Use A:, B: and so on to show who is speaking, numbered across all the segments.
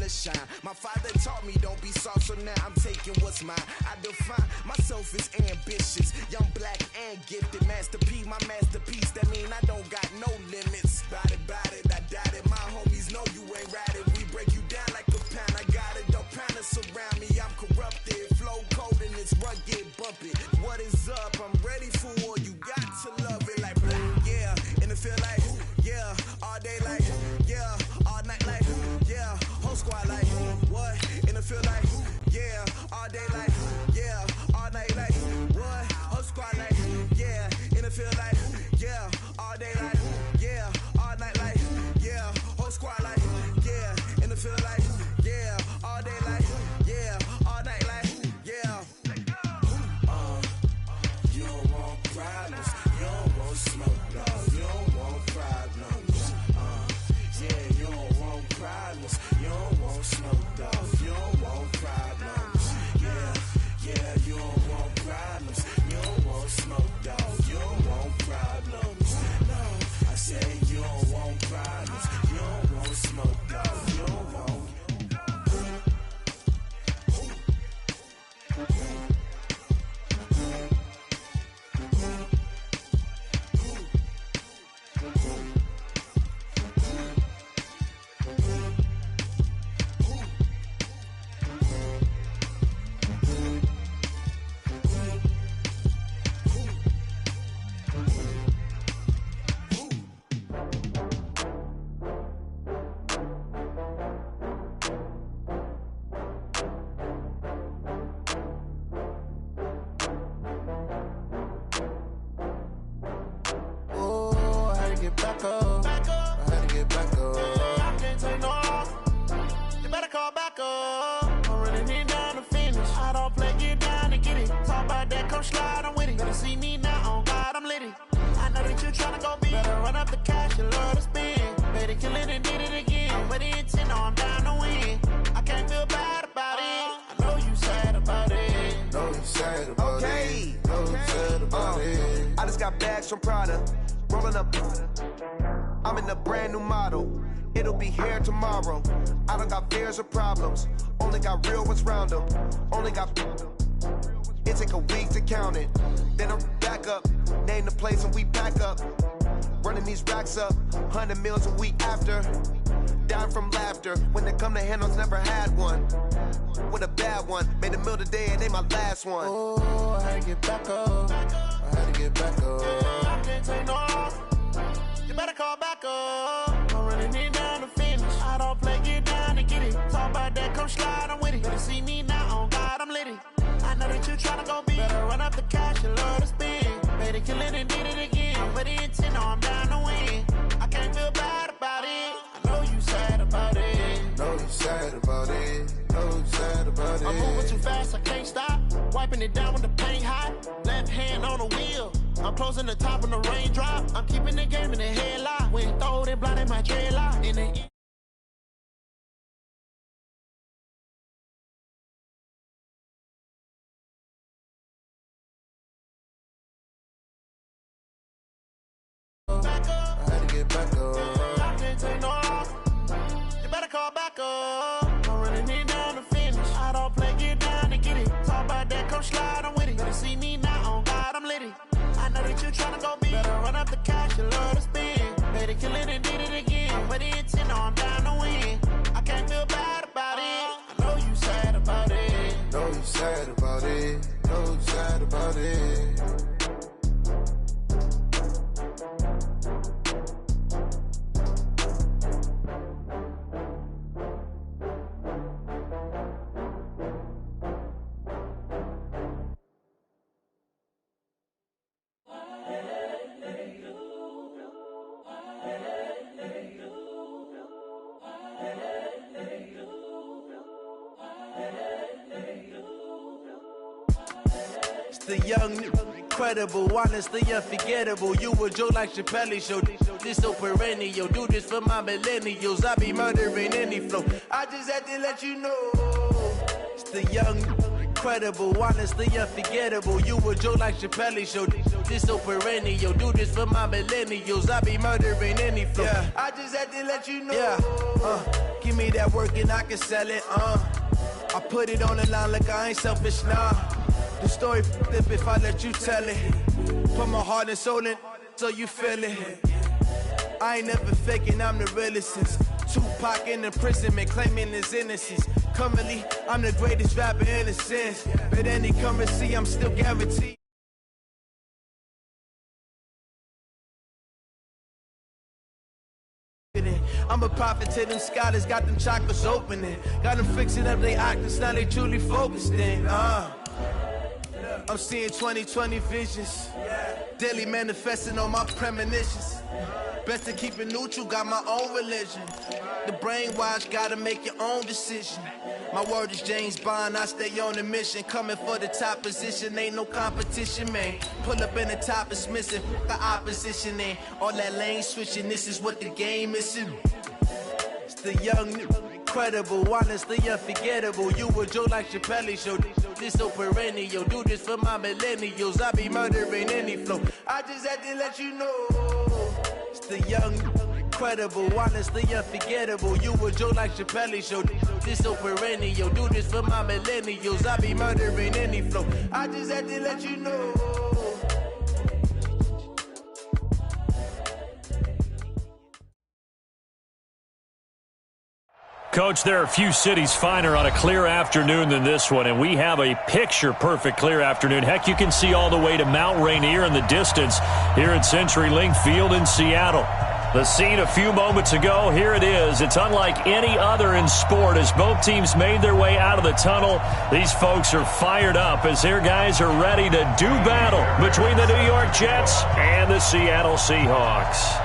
A: to shine. My father taught me don't be soft, so now I'm taking what's mine. I define myself as ambitious, young, black, and gifted. Master P, my masterpiece, that mean I don't got no limits. Bout it, I doubt it. My homies know you ain't ratted. We break you down like a pound. I got it, don't panic surround me. I'm corrupted, flow cold and it's rugged, bumpy. What is up? I'm ready for war. You got to love it like blah, yeah. And it feel like, yeah. All day like, yeah. All night like, yeah. Whole squad like, what? And it feel like, yeah. All day like, yeah. All night like, what? Whole squad like, yeah. And it feel like, yeah. All day like, yeah. All night like, yeah. Whole squad like, yeah. And it feel like, yeah. All day like, yeah. All night like, yeah. You don't want problems. You don't want smoke, dog. You don't want problems. Yeah, you don't want problems. You don't want smoke, dog. You don't want problems. Yeah, you don't want problems. You don't want smoke, dog. You don't want problems. No, I say you don't want problems. You don't want smoke, dog. You don't want.
B: From Prada, rolling up. I'm in a brand new model. It'll be here tomorrow. I don't got fears or problems. Only got real ones round them. Only got. It take a week to count it. Then I'm back up. Name the place and we pack up. Running these racks up. 100 meals a week after. Dying from laughter. When it come to handles, never had one. With a bad one. Made a meal today and ain't my last one.
C: Oh, I had to get back up. I had to get back up. I can't take no loss. You better call back up. I'm running it down to finish. I don't play, get down to get it. Talk about that, come slide, I'm with it. Better see me now, on God, I'm litty. I know that you tryna go big. Better run up the cash, you love to spend. Better kill it and did it again. I'm with the intent, no, I'm down to win. I can't feel bad about it. I know you sad about it.
D: Know you sad about it. Know you sad about it.
C: I'm moving too fast, I can't stop. Wiping it down with the paint hot. Left hand on the wheel. I'm closing the top when the raindrop. I'm keeping the game in the headlock. When throw it blind in my dreadlock. In the back up.
D: I had to get back up.
C: I can't take no loss. You better call back up. I'm running it down to finish. I don't play, get down to get it. Talk about that, come slide, I'm with it. Better see me now, on God, I'm litty. I know that you tryna go big. Better run up the cash, you love to spend. Better kill it and did it again. I'm with the intent, no, I'm down to win. I can't feel bad about it. I know you sad about it.
D: Know you sad about it. Know you sad about it.
E: The young, incredible, honestly unforgettable. You a joke like Chappelle Show. This so perennial. Do this for my millennials. I be murdering any flow. I just had to let you know. It's the young, incredible, honestly unforgettable. You a joke like Chappelle show. This so perennial. Do this for my millennials. I be murdering any flow. Yeah. I just had to let you know. Yeah. Give me that work and I can sell it. I put it on the line like I ain't selfish, nah. The story flip if I let you tell it. Put my heart and soul in so you feel it. I ain't never faking, I'm the realest since Tupac in imprisonment, claiming his innocence. Currently, I'm the greatest rapper in a sense. But any currency, I'm still guaranteed. I'm a prophet to them scholars, got them chakras opening. Got them fixing up their octaves, now they truly focused in. I'm seeing 2020 visions. Daily manifesting on my premonitions. Best to keep it neutral, got my own religion. The brainwash, gotta make your own decision. My word is James Bond, I stay on a mission. Coming for the top position, ain't no competition, man. Pull up in the top, it's missing, the opposition ain't. All that lane switching, this is what the game is. It's the young, incredible, honestly unforgettable. You a joke like Chappelle show. This so perennial. Do this for my millennials. I be murdering any flow. I just had to let you know. It's the young, incredible, honestly unforgettable. You a joke like Chappelle show. This so perennial. Do this for my millennials. I be murdering any flow. I just had to let you know.
F: Coach, there are a few cities finer on a clear afternoon than this one, and we have a picture-perfect clear afternoon. Heck, you can see all the way to Mount Rainier in the distance here at CenturyLink Field in Seattle. The scene a few moments ago, here it is. It's unlike any other in sport as both teams made their way out of the tunnel. These folks are fired up as their guys are ready to do battle between the New York Jets and the Seattle Seahawks.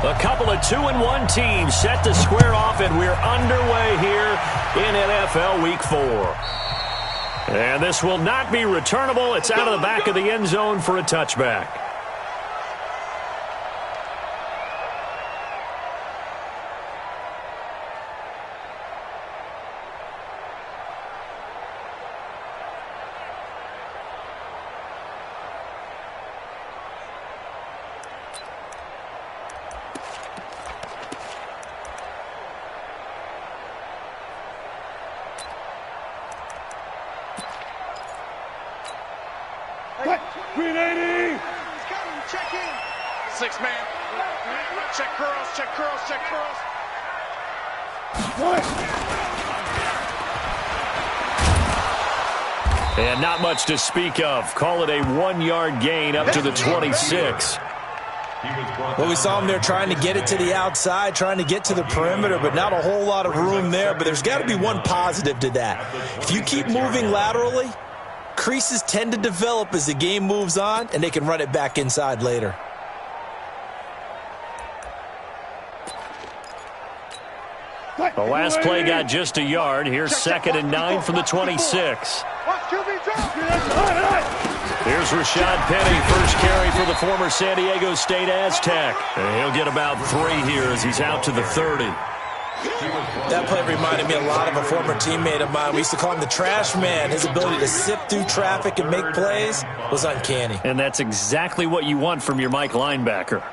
F: A couple of 2-1 teams set to square off, and we're underway here in NFL Week 4. And this will not be returnable. It's out of the back of the end zone for a touchback. And not much to speak of. Call it a 1-yard gain up to the 26.
G: Well, we saw him there trying to get it to the outside, trying to get to the perimeter, but not a whole lot of room there. But there's got to be one positive to that. If you keep moving laterally, creases tend to develop as the game moves on, and they can run it back inside later.
F: The last play got just a yard. Here's 2nd and 9 from the 26. Here's Rashad Penny, first carry for the former San Diego State Aztec. And he'll get about 3 here as he's out to the 30.
G: That play reminded me a lot of a former teammate of mine. We used to call him the trash man. His ability to sift through traffic and make plays was uncanny.
F: And that's exactly what you want from your Mike linebacker.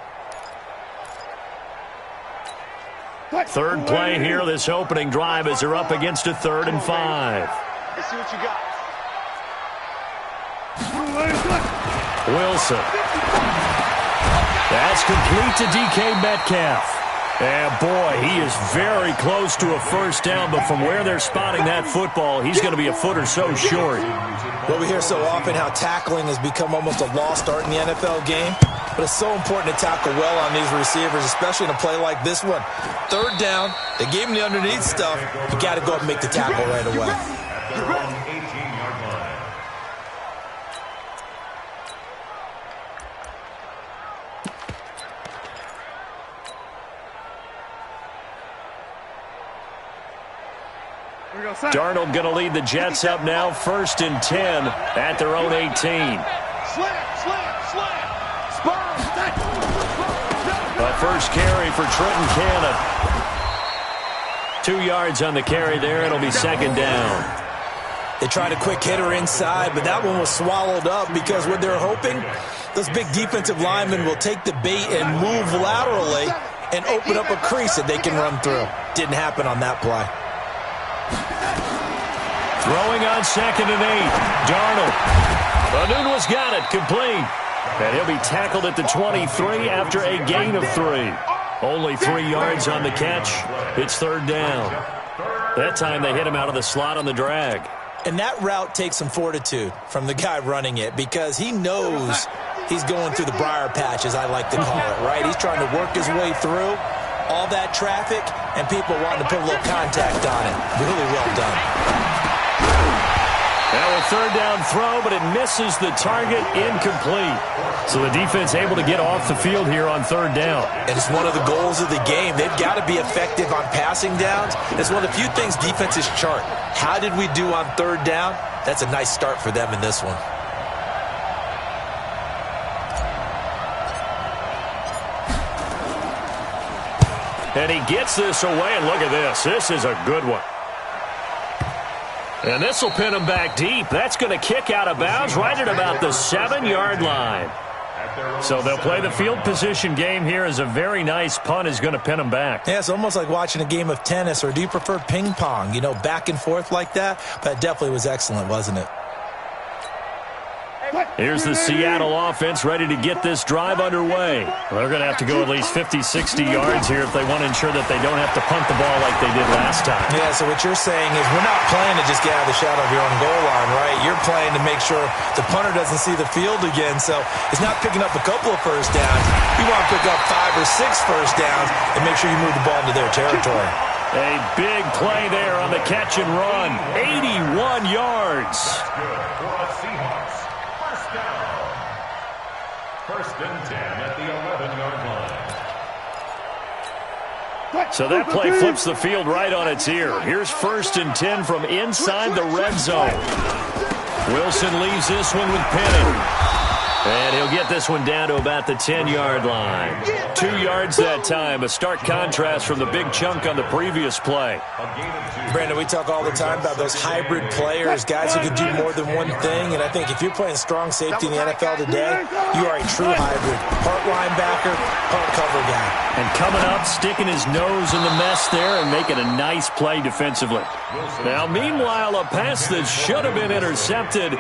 F: Third play here, this opening drive as they're up against a 3rd and 5.
H: Let's see what you got.
F: Wilson. That's complete to DK Metcalf. And boy, he is very close to a first down, but from where they're spotting that football, he's going to be a foot or so short.
G: Well, we hear so often how tackling has become almost a lost art in the NFL game, but it's so important to tackle well on these receivers, especially in a play like this one. 3rd down, they gave him the underneath stuff, you got to go up and make the tackle right away.
F: Darnold going to lead the Jets up now, 1st and 10 at their own 18. A first carry for Trenton Cannon. 2 yards on the carry there. It'll be second down.
G: They tried a quick hitter inside, but that one was swallowed up because what they're hoping, those big defensive linemen will take the bait and move laterally and open up a crease that they can run through. Didn't happen on that play.
F: Throwing on 2nd and 8. Darnold. Anunwa's got it. Complete. And he'll be tackled at the 23 after a gain of 3. Only 3 yards on the catch. It's third down. That time they hit him out of the slot on the drag.
G: And that route takes some fortitude from the guy running it because he knows he's going through the briar patch, as I like to call it, right? He's trying to work his way through all that traffic and people wanting to put a little contact on it. Really well done.
F: Now a third down throw, but it misses the target, incomplete. So the defense able to get off the field here on third down.
G: And it's one of the goals of the game. They've got to be effective on passing downs. It's one of the few things defenses chart. How did we do on third down? That's a nice start for them in this one.
F: And he gets this away, and look at this. This is a good one. And this will pin him back deep. That's going to kick out of bounds right at about the 7-yard line. So they'll play the field position game here as a very nice punt is going to pin them back.
G: Yeah, it's almost like watching a game of tennis, or do you prefer ping pong? You know, back and forth like that? But it definitely was excellent, wasn't it?
F: Here's the Seattle offense ready to get this drive underway. They're going to have to go at least 50, 60 yards here if they want to ensure that they don't have to punt the ball like they did last time.
G: Yeah, so what you're saying is we're not playing to just get out of the shadow of your own goal line, right? You're playing to make sure the punter doesn't see the field again. So it's not picking up a couple of first downs. You want to pick up 5 or 6 first downs and make sure you move the ball into their territory.
F: A big play there on the catch and run. 81 yards.
H: First and 10 at the 11-yard line.
F: So that play flips the field right on its ear. Here's first and 10 from inside the red zone. Wilson leaves this one with Penning. And he'll get this one down to about the 10-yard line. 2 yards that time. A stark contrast from the big chunk on the previous play.
G: Brandon, we talk all the time about those hybrid players, guys who can do more than one thing. And I think if you're playing strong safety in the NFL today, you are a true hybrid. Part linebacker, part cover guy.
F: And coming up, sticking his nose in the mess there and making a nice play defensively. Now, meanwhile, a pass that should have been intercepted,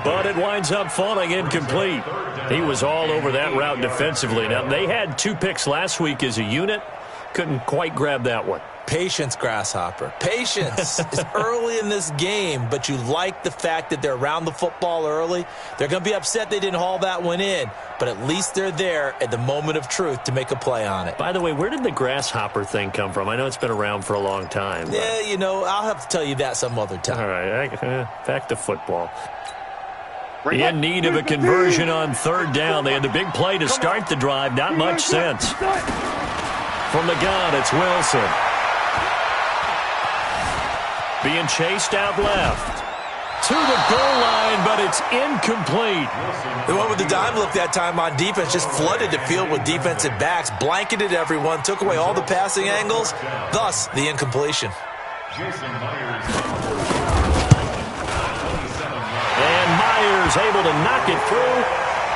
F: but it winds up falling incomplete. He was all over that route defensively. Now, they had 2 picks last week as a unit. Couldn't quite grab that one.
G: Patience, Grasshopper. Patience. It's early in this game, but you like the fact that they're around the football early. They're going to be upset they didn't haul that one in, but at least they're there at the moment of truth to make a play on it.
F: By the way, where did the Grasshopper thing come from? I know it's been around for a long time.
G: Yeah, you know, I'll have to tell you that some other time.
F: All right, back to football. In need of a conversion on third down. They had the big play to start the drive. Not much sense. From the gun, it's Wilson. Being chased out left. To the goal line, but it's incomplete.
G: The one with the dime look that time on defense just flooded the field with defensive backs, blanketed everyone, took away all the passing angles, thus the incompletion.
F: And Myers able to knock it through,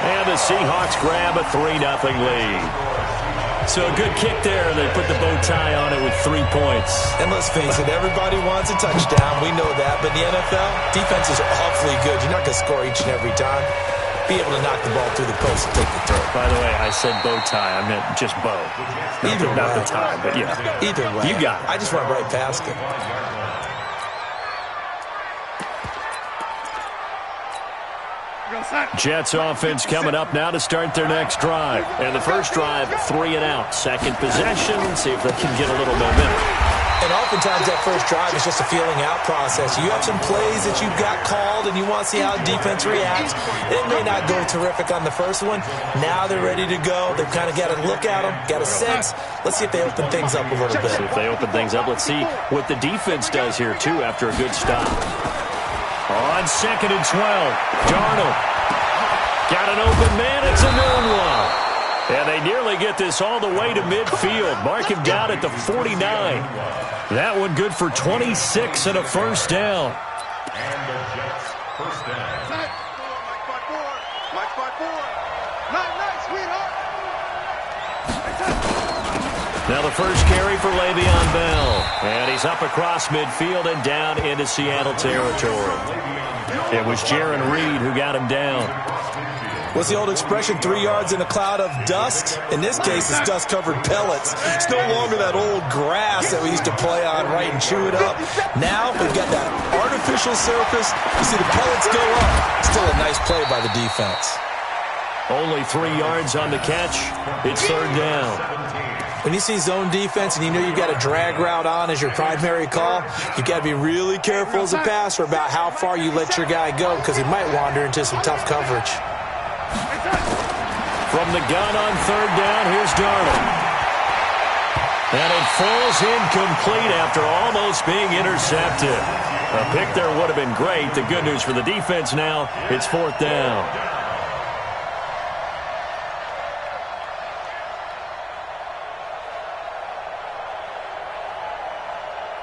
F: and the Seahawks grab a 3-0 lead. So a good kick there. They put the bow tie on it with 3 points.
G: And let's face it, everybody wants a touchdown. We know that. But in the NFL, defenses are awfully good. You're not going to score each and every time. Be able to knock the ball through the post and take the throw.
F: By the way, I said bow tie. I meant just bow. Not the tie, but yeah.
G: Either way.
F: You got it.
G: I just went right past it.
F: Jets offense coming up now to start their next drive. And the first drive, 3 and out. Second possession, see if they can get a little momentum.
G: And oftentimes that first drive is just a feeling out process. You have some plays that you've got called and you want to see how defense reacts. It may not go terrific on the first one. Now they're ready to go. They've kind of got a look at them, got a sense. Let's see if they open things up a little bit.
F: See if they open things up. Let's see what the defense does here, too, after a good stop. On 2nd and 12, Darnold. Got an open man. It's a known one. And they nearly get this all the way to midfield. Mark him down at the 49. That one good for 26 and a first down.
H: And the Jets first down.
C: Mike 5-4. Night, sweetheart.
F: Now the first carry for Le'Veon Bell. And he's up across midfield and down into Seattle territory. It was Jaron Reed who got him down.
G: What's the old expression, 3 yards in a cloud of dust? In this case, it's dust-covered pellets. It's no longer that old grass that we used to play on, right, and chew it up. Now we've got that artificial surface. You see the pellets go up. Still a nice play by the defense.
F: Only 3 yards on the catch. It's third down.
G: When you see zone defense and you know you've got a drag route on as your primary call, you've got to be really careful as a passer about how far you let your guy go because he might wander into some tough coverage.
F: From the gun on third down, here's Darnold. And it falls incomplete after almost being intercepted. A pick there would have been great. The good news for the defense now, it's fourth down.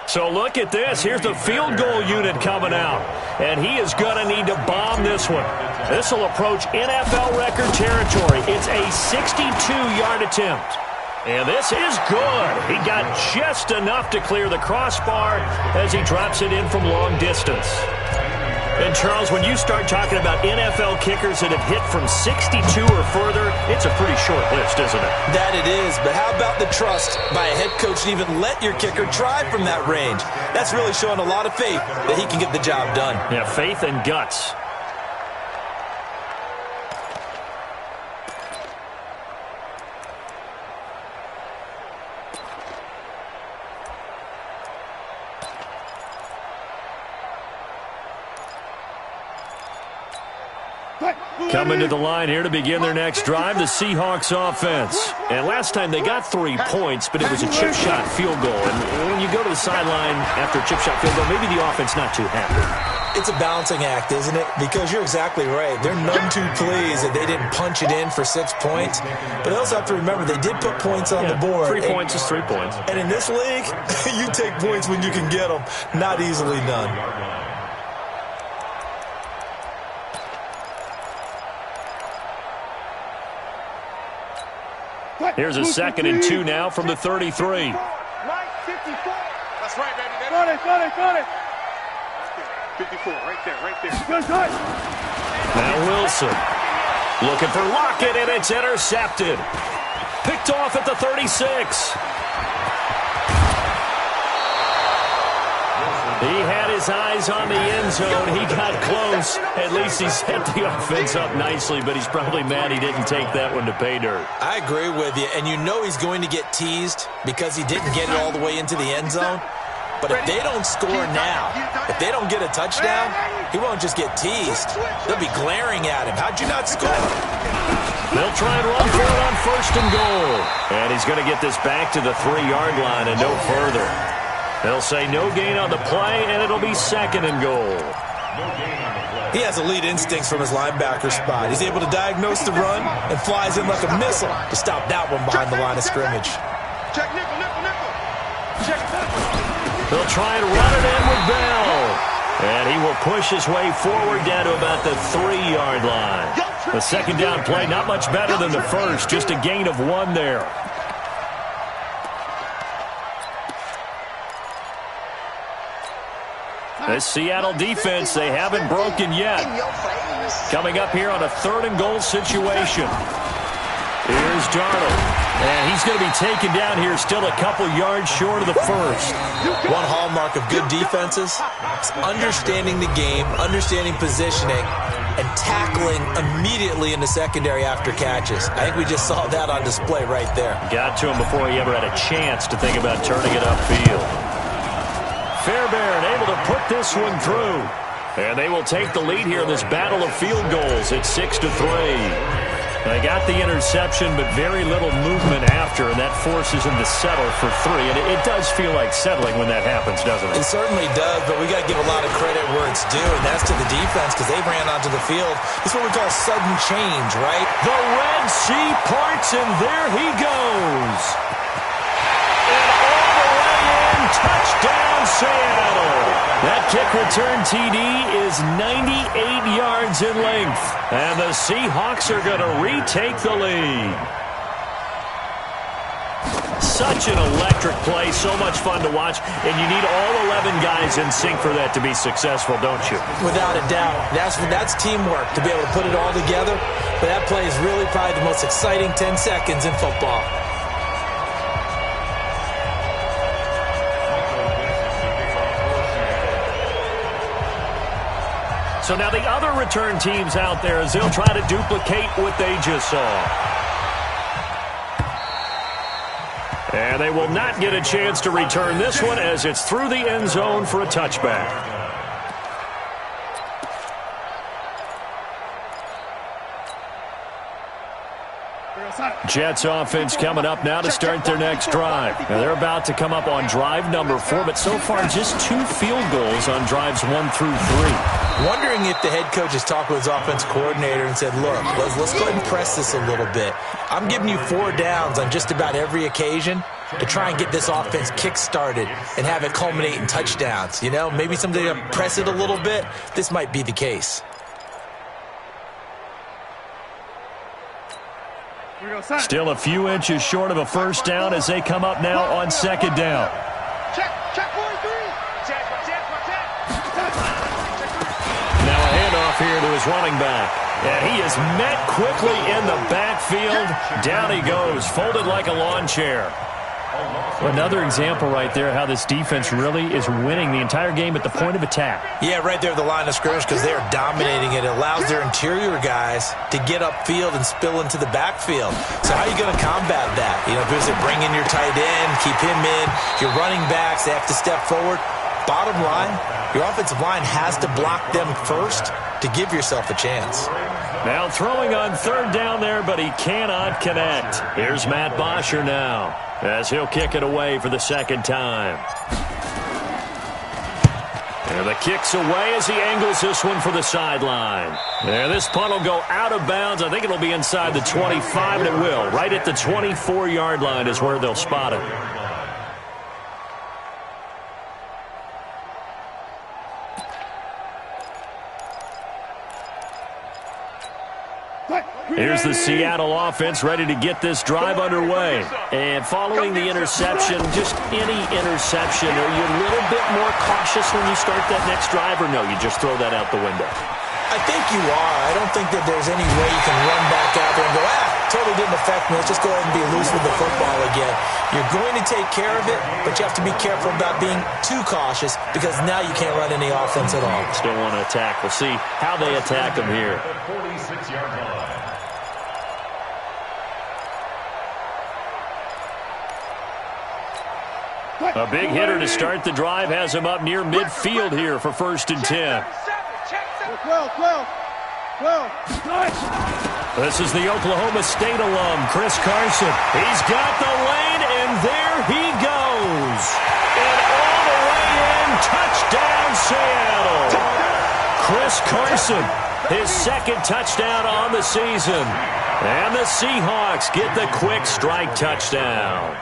F: So look at this. Here's the field goal unit coming out. And he is going to need to bomb this one. This will approach NFL record territory. It's a 62-yard attempt. And this is good. He got just enough to clear the crossbar as he drops it in from long distance. And, Charles, when you start talking about NFL kickers that have hit from 62 or further, it's a pretty short list, isn't it?
G: That it is, but how about the trust by a head coach to even let your kicker try from that range? That's really showing a lot of faith that he can get the job done.
F: Yeah, faith and guts. Coming to the line here to begin their next drive, the Seahawks offense. And last time they got 3 points, but it was a chip shot field goal. And when you go to the sideline after a chip shot field goal, maybe the offense not too happy.
G: It's a balancing act, isn't it? Because you're exactly right. They're none too pleased that they didn't punch it in for 6 points. But they also have to remember they did put points on the board.
F: 3 points is 3 points.
G: And in this league, you take points when you can get them. Not easily done.
F: Here's a 2nd and 2 now from the 33.
C: That's right, baby. Got it. 54, right there.
F: Now Wilson looking for Lockett, and it's intercepted. Picked off at the 36. He had his eyes on the end zone. He got close. At least he set the offense up nicely, but he's probably mad he didn't take that one to pay dirt.
G: I agree with you, and you know he's going to get teased because he didn't get it all the way into the end zone. But if they don't score now, if they don't get a touchdown, he won't just get teased. They'll be glaring at him. How'd you not score?
F: They'll try and run for it on 1st and goal. And he's going to get this back to the 3-yard line and no further. They'll say no gain on the play, and it'll be 2nd and goal.
G: He has elite instincts from his linebacker spot. He's able to diagnose the run and flies in like a missile to stop that one behind the line of scrimmage.
C: Check nickel. Check
F: They'll try and run it in with Bell. And he will push his way forward down to about the 3-yard line. The 2nd down play, not much better than the first, just a gain of 1 there. This Seattle defense, they haven't broken yet. Coming up here on a 3rd and goal situation. Here's Darnold. And he's going to be taken down here still a couple yards short of the first.
G: One hallmark of good defenses is understanding the game, understanding positioning, and tackling immediately in the secondary after catches. I think we just saw that on display right there.
F: Got to him before he ever had a chance to think about turning it upfield. Fairbairn able to put this one through. And they will take the lead here in this battle of field goals at 6-3. They got the interception, but very little movement after, and that forces him to settle for 3. And it does feel like settling when that happens, doesn't it?
G: It certainly does, but we got to give a lot of credit where it's due, and that's to the defense because they ran onto the field. This is what we call sudden change, right?
F: The Red Sea parts, and there he goes. And all the way in, touchdown, Seattle. That kick return TD is 98 yards in length, and the Seahawks are going to retake the lead. Such an electric play, so much fun to watch, and you need all 11 guys in sync for that to be successful, don't you?
G: Without a doubt. That's teamwork, to be able to put it all together. But that play is really probably the most exciting 10 seconds in football.
F: So now the other return teams out there as they'll try to duplicate what they just saw. And they will not get a chance to return this one as it's through the end zone for a touchback. Jets offense coming up now to start their next drive. Now they're about to come up on drive number 4, but so far just 2 field goals on drives 1 through 3.
G: Wondering if the head coach has talked with his offense coordinator and said, look, let's go ahead and press this a little bit. I'm giving you 4 downs on just about every occasion to try and get this offense kick-started and have it culminate in touchdowns. You know, maybe somebody to press it a little bit. This might be the case.
F: Still a few inches short of a first down as they come up now on second down.
I: Check 4-3.
F: Now a handoff here to his running back. And he is met quickly in the backfield. Down he goes, folded like a lawn chair. Another example right there how this defense really is winning the entire game at the point of attack.
G: Yeah, right there at the line of scrimmage because they are dominating it. It allows their interior guys to get upfield and spill into the backfield. So how are you going to combat that? You know, because they bring in your tight end, keep him in. Your running backs, they have to step forward. Bottom line, your offensive line has to block them first to give yourself a chance.
F: Now throwing on third down there, but he cannot connect. Here's Matt Bosher now as he'll kick it away for the second time. And the kick's away as he angles this one for the sideline. And this punt will go out of bounds. I think it'll be inside the 25, and it will. Right at the 24-yard line is where they'll spot it. Here's the Seattle offense ready to get this drive underway. And following the interception, just any interception, are you a little bit more cautious when you start that next drive, or no, you just throw that out the window?
G: I think you are. I don't think that there's any way you can run back out there and go, totally didn't affect me. Let's just go ahead and be loose with the football again. You're going to take care of it, but you have to be careful about being too cautious because now you can't run any offense at all.
F: Still want to attack. We'll see how they attack them here.
H: 46-yard line.
F: A big hitter to start the drive has him up near midfield here for 1st and 10.
I: 12.
F: This is the Oklahoma State alum, Chris Carson. He's got the lane, and there he goes. And all the way in, touchdown Seattle. Chris Carson, his 2nd touchdown on the season. And the Seahawks get the quick strike touchdown.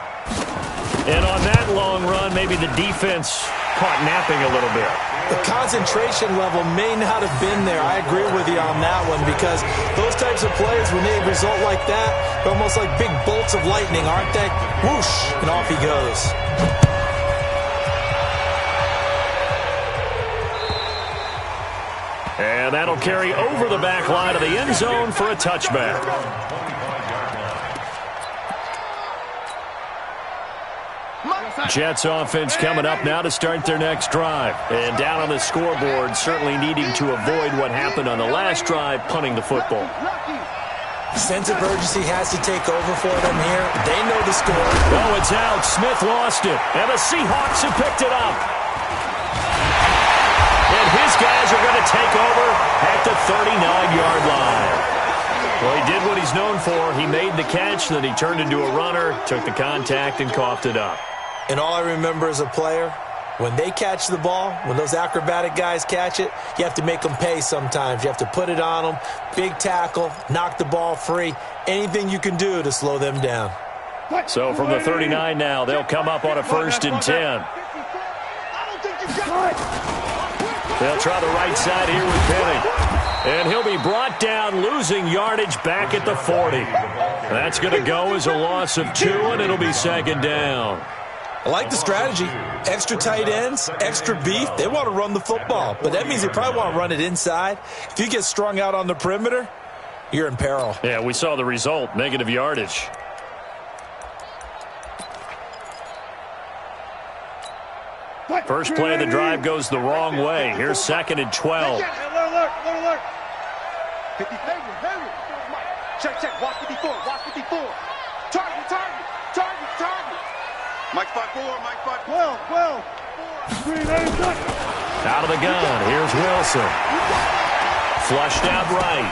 F: And on that long run, maybe the defense caught napping a little bit.
G: The concentration level may not have been there. I agree with you on that one because those types of plays, when they result like that, they're almost like big bolts of lightning, aren't they? Whoosh, and off he goes.
F: And that'll carry over the back line of the end zone for a touchback. Jets offense coming up now to start their next drive. And down on the scoreboard, certainly needing to avoid what happened on the last drive, punting the football.
G: Sense of urgency has to take over for them here. They know the score.
F: Oh, it's out. Smith lost it. And the Seahawks have picked it up. And his guys are going to take over at the 39-yard line. Well, he did what he's known for. He made the catch, then he turned into a runner, took the contact, and coughed it up.
G: And all I remember as a player, when they catch the ball, when those acrobatic guys catch it, you have to make them pay sometimes. You have to put it on them, big tackle, knock the ball free, anything you can do to slow them down.
F: So from the 39 now, they'll come up on a 1st and 10. They'll try the right side here with Penny. And he'll be brought down, losing yardage back at the 40. That's going to go as a loss of 2, and it'll be 2nd down.
G: I like the strategy. Extra tight ends, extra beef. They want to run the football, but that means they probably want to run it inside. If you get strung out on the perimeter, you're in peril.
F: Yeah, we saw the result, negative yardage. First play of the drive goes the wrong way. Here's 2nd and 12.
I: Alert. 50, check. Watch 54. Target. Mike 5-4. 12.
F: Out of the gun. Here's Wilson. Flushed out right.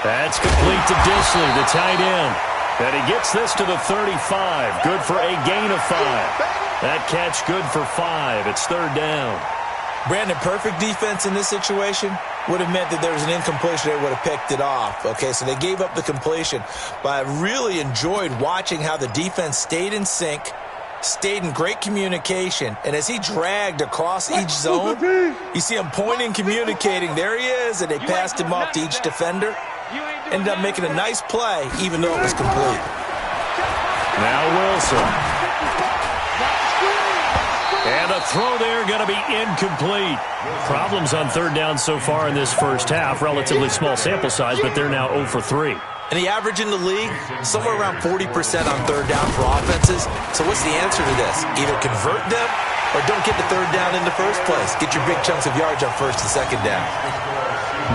F: That's complete to Disley, the tight end. And he gets this to the 35. Good for a gain of 5. That catch good for 5. It's 3rd down.
G: Brandon, perfect defense in this situation would have meant that there was an incompletion. They would have picked it off. Okay, so they gave up the completion. But I really enjoyed watching how the defense stayed in sync, stayed in great communication, and as he dragged across each zone, you see him pointing, communicating. There he is, and they passed him off to each defender. Ended up making a nice play, even though it was complete.
F: Now Wilson. And the throw there going to be incomplete. Problems on 3rd down so far in this first half. Relatively small sample size, but they're now 0 for 3.
G: And the average in the league, somewhere around 40% on 3rd down for offenses. So what's the answer to this? Either convert them or don't get the 3rd down in the first place. Get your big chunks of yards on 1st and 2nd down.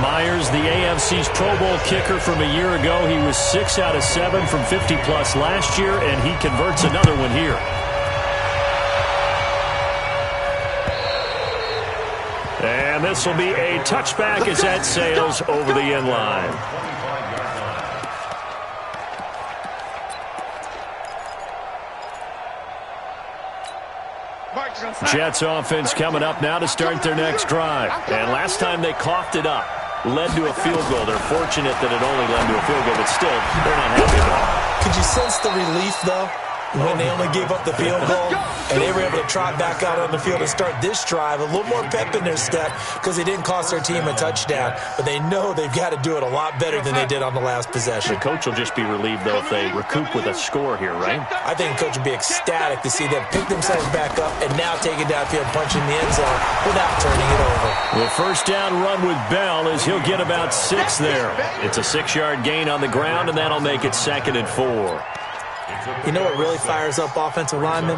F: Myers, the AFC's Pro Bowl kicker from a year ago. He was 6 out of 7 from 50-plus last year, and he converts another one here. And this will be a touchback as that sails over the end line. Jets offense coming up now to start their next drive. And last time they coughed it up, led to a field goal. They're fortunate that it only led to a field goal, but still, they're not happy about it.
G: Could you sense the relief, though, when they only gave up the field goal and they were able to trot back out on the field and start this drive? A little more pep in their step because they didn't cost their team a touchdown, but they know they've got to do it a lot better than they did on the last possession.
F: The coach will just be relieved, though, if they recoup with a score here, right?
G: I think the coach will be ecstatic to see them pick themselves back up and now take it downfield, punch in the end zone without turning it over.
F: The first down run with Bell is he'll get about 6 there. It's a 6-yard gain on the ground, and that'll make it 2nd and 4.
G: You know what really fires up offensive linemen?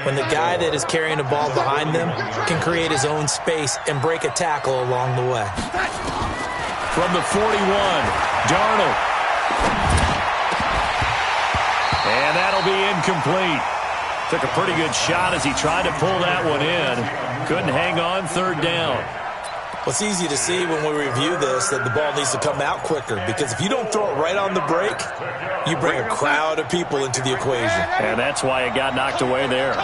G: When the guy that is carrying the ball behind them can create his own space and break a tackle along the way.
F: From the 41, Darnold. And that'll be incomplete. Took a pretty good shot as he tried to pull that one in. Couldn't hang on, 3rd down.
G: Well, it's easy to see when we review this that the ball needs to come out quicker, because if you don't throw it right on the break, you bring a crowd of people into the equation.
F: And that's why it got knocked away there.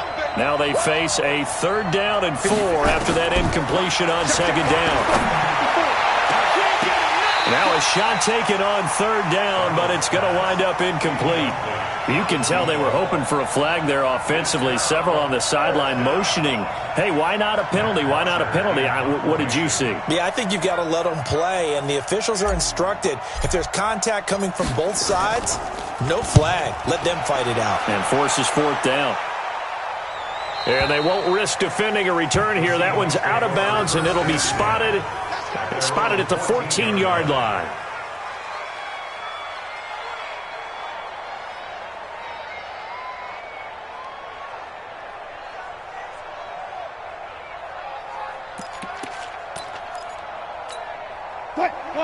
F: Now they face a 3rd down and 4 after that incompletion on 2nd down. Now a shot taken on 3rd down, but it's going to wind up incomplete. You can tell they were hoping for a flag there offensively. Several on the sideline motioning, hey, why not a penalty? Why not a penalty? What did you see?
G: Yeah, I think you've got to let them play, and the officials are instructed, if there's contact coming from both sides, no flag. Let them fight it out.
F: And forces 4th down. And they won't risk defending a return here. That one's out of bounds, and it'll be spotted at the 14-yard line.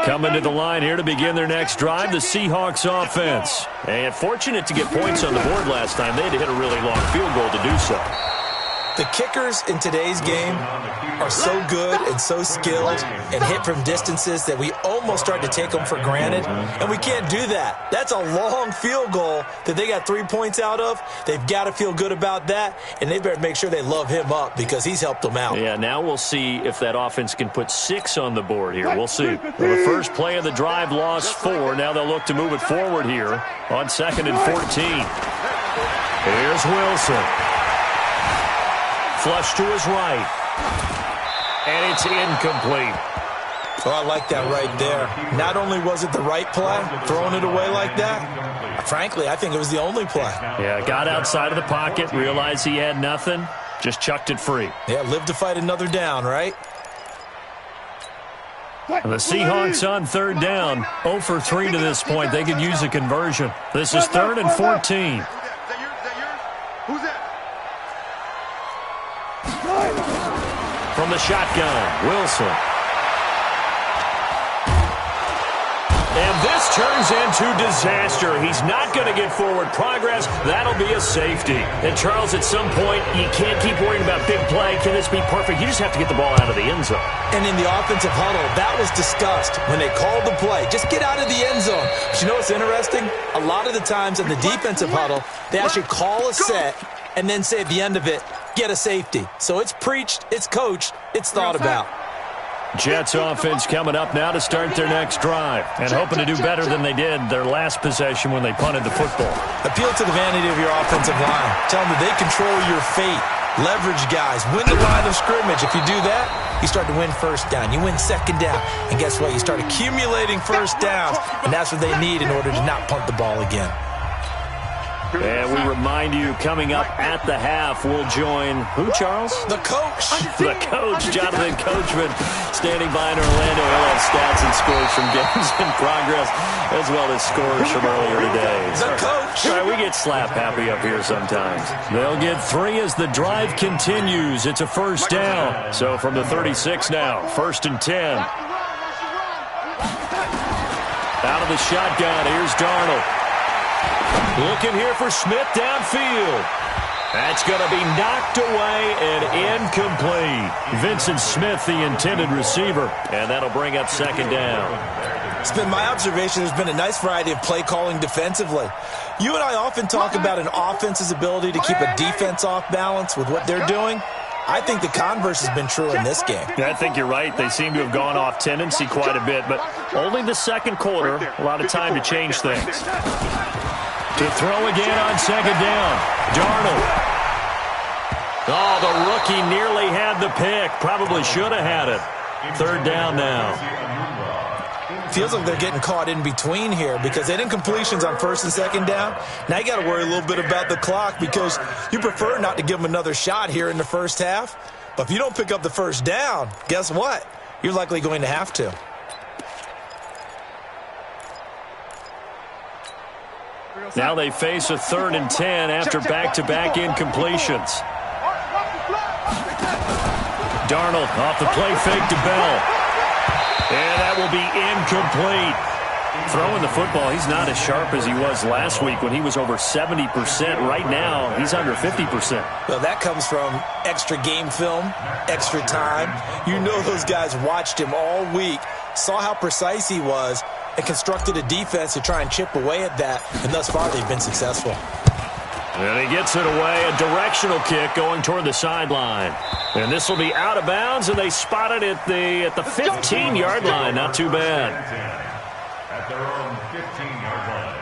F: Coming to the line here to begin their next drive, the Seahawks offense. And fortunate to get points on the board last time. They had to hit a really long field goal to do so.
G: The kickers in today's game are so good and so skilled and hit from distances that we almost start to take them for granted, and we can't do that. That's a long field goal that they got 3 points out of. They've got to feel good about that, and they better make sure they love him up because he's helped them out.
F: Yeah, now we'll see if that offense can put 6 on the board here. We'll see. Well, the first play of the drive lost 4. Now they'll look to move it forward here on 2nd and 14. Here's Wilson. Flush to his right. And it's incomplete.
G: Oh, I like that right there. Not only was it the right play, throwing it away like that, frankly, I think it was the only play.
F: Yeah, got outside of the pocket, realized he had nothing, just chucked it free.
G: Yeah, live to fight another down, right?
F: And the Seahawks on 3rd down, 0 for 3 to this point. They could use a conversion. This is 3rd and 14.
I: Who's that?
F: From the shotgun, Wilson. And this turns into disaster. He's not going to get forward progress. That'll be a safety. And, Charles, at some point, you can't keep worrying about big play. Can this be perfect? You just have to get the ball out of the end zone.
G: And in the offensive huddle, that was discussed when they called the play. Just get out of the end zone. But you know what's interesting? A lot of the times in the defensive huddle, they actually call a set and then say at the end of it, get a safety. So it's preached, it's coached, it's thought about.
F: Jets offense coming up now to start their next drive and hoping to do better than they did their last possession when they punted the football.
G: Appeal to the vanity of your offensive line. Tell them that they control your fate. Leverage guys. Win the line of scrimmage. If you do that, you start to win first down. You win second down. And guess what? You start accumulating first downs. And that's what they need in order to not punt the ball again.
F: And we remind you, coming up at the half, we'll join who, Charles?
G: The coach.
F: The coach, Jonathan Coachman, standing by in Orlando. He'll have stats and scores from games in progress, as well as scores from earlier today.
G: The coach.
F: All right, we get slap happy up here sometimes. They'll get 3 as the drive continues. It's a first down. So from the 36 now, 1st and 10. Out of the shotgun, here's Darnold. Looking here for Smith downfield. That's going to be knocked away and incomplete. Vincent Smith, the intended receiver, and that'll bring up 2nd down.
G: It's been my observation there's been a nice variety of play calling defensively. You and I often talk about an offense's ability to keep a defense off balance with what they're doing. I think the converse has been true in this game.
F: Yeah, I think you're right. They seem to have gone off tendency quite a bit, but only the second quarter, a lot of time to change things. To throw again on 2nd down. Darnold. Oh, the rookie nearly had the pick. Probably should have had it. 3rd down now.
G: Feels like they're getting caught in between here because they didn't completions on 1st and 2nd down. Now you got to worry a little bit about the clock because you prefer not to give them another shot here in the first half. But if you don't pick up the 1st down, guess what? You're likely going to have to.
F: Now they face a 3rd and 10 after back-to-back incompletions. Darnold off the play fake to Bell. And that will be incomplete. Throwing the football, he's not as sharp as he was last week when he was over 70%. Right now, he's under 50%.
G: Well, that comes from extra game film, extra time. You know those guys watched him all week, saw how precise he was, and constructed a defense to try and chip away at that, and thus far they've been successful.
F: And he gets it away, a directional kick going toward the sideline. And this will be out of bounds, and they spot it at the 15-yard line. Not too bad.
H: At their own 15-yard line.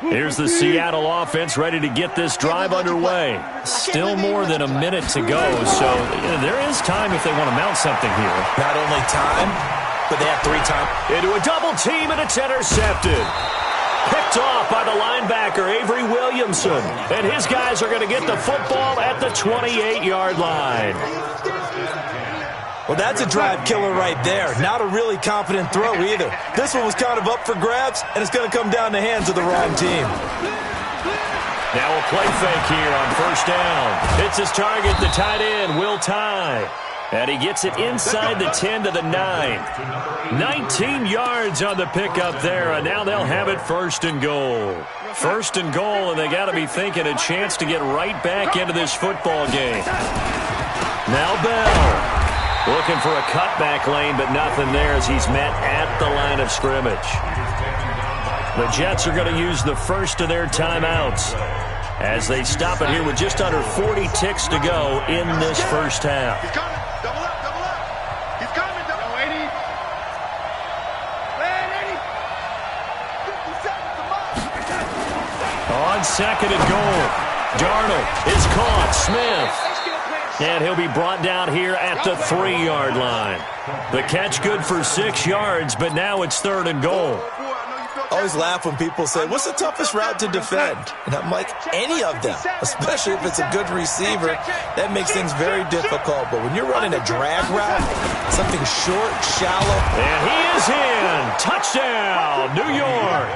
F: Here's the Seattle offense ready to get this drive underway. Still more than a minute to go, so there is time if they want to mount something here.
G: Not only time, but they have 3 times.
F: Into a double team, and it's intercepted. Picked off by the linebacker, Avery Williamson. And his guys are going to get the football at the 28-yard line.
G: Well, that's a drive killer right there. Not a really confident throw either. This one was kind of up for grabs, and it's going to come down the hands of the wrong team.
F: Now a play fake here on 1st down. It's his target, the tight end, Will Tye. And he gets it inside the 10 to the 9. 19 yards on the pickup there, and now they'll have it first and goal. First and goal, and they got to be thinking a chance to get right back into this football game. Now Bell looking for a cutback lane, but nothing there as he's met at the line of scrimmage. The Jets are going to use the first of their timeouts as they stop it here with just under 40 ticks to go in this first half.
I: He's coming. Double up, double up. He's coming. Double 80. Man, 80. 50 seconds to mark.
F: On second and goal, Darnold is caught. Smith. And he'll be brought down here at the 3-yard line. The catch good for 6 yards, but now it's third and goal.
G: I always laugh when people say, what's the toughest route to defend? And I'm like, any of them, especially if it's a good receiver. That makes things very difficult. But when you're running a drag route, something short, shallow.
F: And he is in. Touchdown, New York.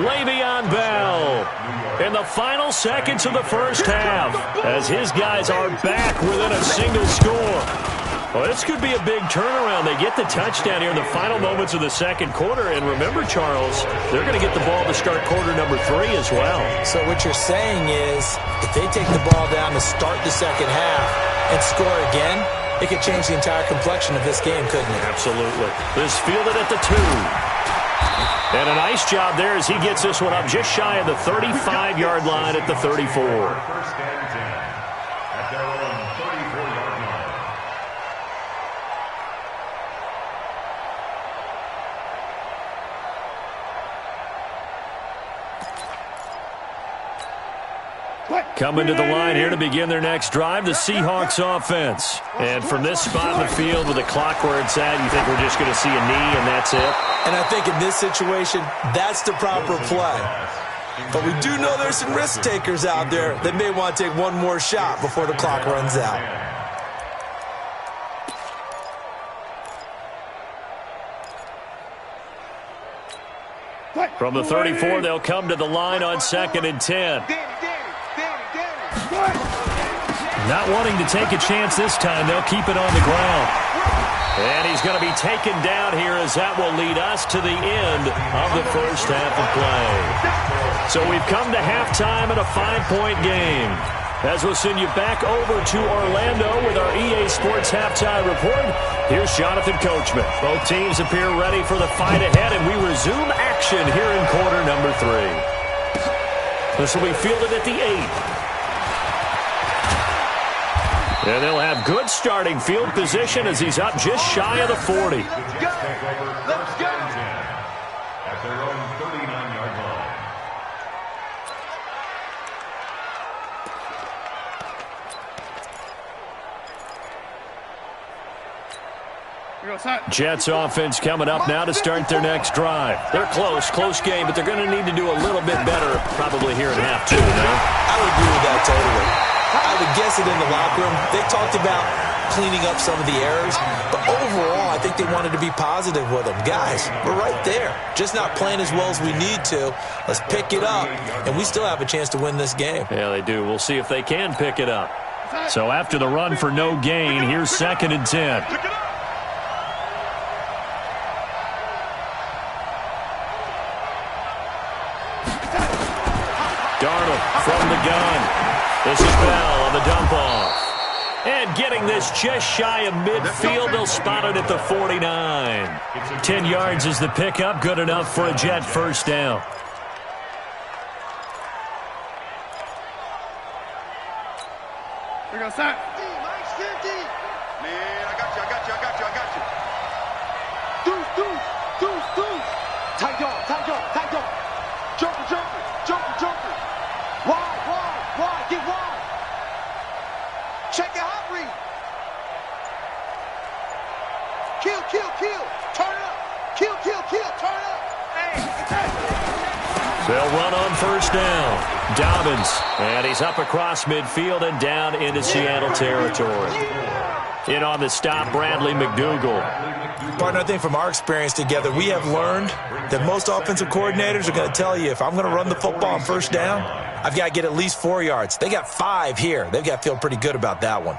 F: Le'Veon Bell in the final seconds of the first half as his guys are back within a single score. Well, this could be a big turnaround. They get the touchdown here in the final moments of the second quarter. And remember, Charles, they're going to get the ball to start quarter number 3 as well.
G: So what you're saying is if they take the ball down to start the second half and score again, it could change the entire complexion of this game, couldn't it?
F: Absolutely. This fielded at the 2. And a nice job there as he gets this one up just shy of the 35-yard line at the 34.
H: First and 10 at their own 34-yard line.
F: Coming to the line here to begin their next drive, the Seahawks offense. And from this spot in the field with the clock where it's at, you think we're just going to see a knee and that's it?
G: And I think in this situation, that's the proper play. But we do know there's some risk takers out there that may want to take one more shot before the clock runs out.
F: From the 34, they'll come to the line on second and 10. Not wanting to take a chance this time, they'll keep it on the ground. And he's going to be taken down here as that will lead us to the end of the first half of play. So we've come to halftime in a 5-point game. As we'll send you back over to Orlando with our EA Sports Halftime Report, here's Jonathan Coachman. Both teams appear ready for the fight ahead, and we resume action here in quarter number 3. This will be fielded at the 8. And they'll have good starting field position as he's up just shy of the 40.
H: Let's go! Let's go! At their own 39-yard line.
F: Jets offense coming up now to start their next drive. They're close game, but they're going to need to do a little bit better probably here in half 2. No?
G: I would agree with that totally. I would guess it in the locker room. They talked about cleaning up some of the errors, but overall, I think they wanted to be positive with them. Guys, we're right there. Just not playing as well as we need to. Let's pick it up, and we still have a chance to win this game.
F: Yeah, they do. We'll see if they can pick it up. So after the run for no gain, here's second and 10. Darnold from the gun. This is Bell on the dump-off. And getting this just shy of midfield, they'll spot it at the 49. 10 yards is the pickup, good enough for a Jet first down.
I: Here goes that. Man, I got you. Deuce. Tight dog. Jumper. Wide. Get wide. Check your hot read. Kill. Turn up. Kill. Turn up. Hey.
F: They'll run on first down. Dobbins. And he's up across midfield and down into Seattle territory. In on the stop, Bradley McDougall.
G: Partner, I think from our experience together, we have learned that most offensive coordinators are going to tell you, if I'm going to run the football on first down, I've got to get at least 4 yards. They got 5 here. They've got to feel pretty good about that one.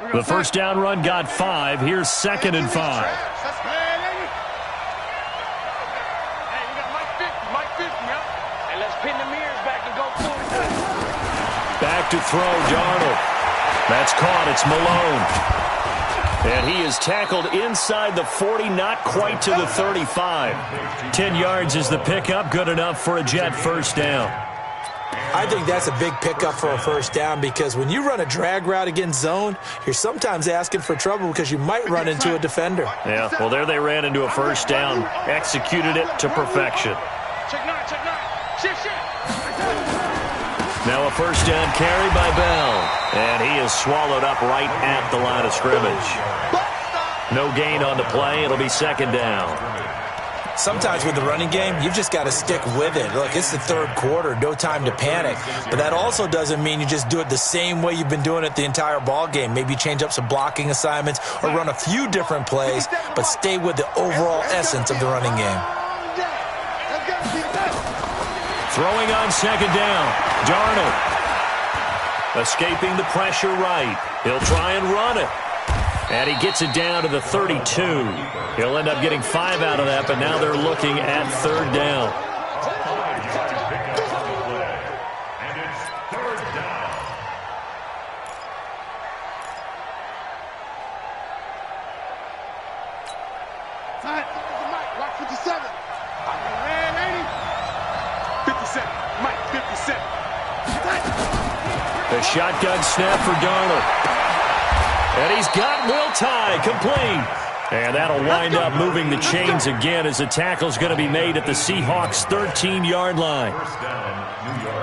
F: The first down run got 5. Here's 2nd and 5. Back to throw, Darnold. That's caught. It's Malone. And he is tackled inside the 40, not quite to the 35. 10 yards is the pickup, good enough for a Jet first down.
G: I think that's a big pickup for a first down because when you run a drag route against zone, you're sometimes asking for trouble because you might run into a defender.
F: Yeah, well, there they ran into a first down, executed it to perfection.
I: Check 9, check 9. Shit.
F: Now a first down carry by Bell, and he is swallowed up right at the line of scrimmage. No gain on the play. It'll be 2nd down.
G: Sometimes with the running game, you've just got to stick with it. Look, it's the 3rd quarter, no time to panic. But that also doesn't mean you just do it the same way you've been doing it the entire ball game. Maybe change up some blocking assignments or run a few different plays, but stay with the overall essence of the running game.
F: Throwing on 2nd down, Darnold. Escaping the pressure right. He'll try and run it. And he gets it down to the 32. He'll end up getting 5 out of that, but now they're looking at 3rd down.
H: And it's 3rd down.
I: Mike, 57. Man, 80. 57. Mike, 57.
F: The shotgun snap for Darnold. And he's got Will Tye complete. And that'll wind up moving the chains again as the tackle's going to be made at the Seahawks' 13-yard line.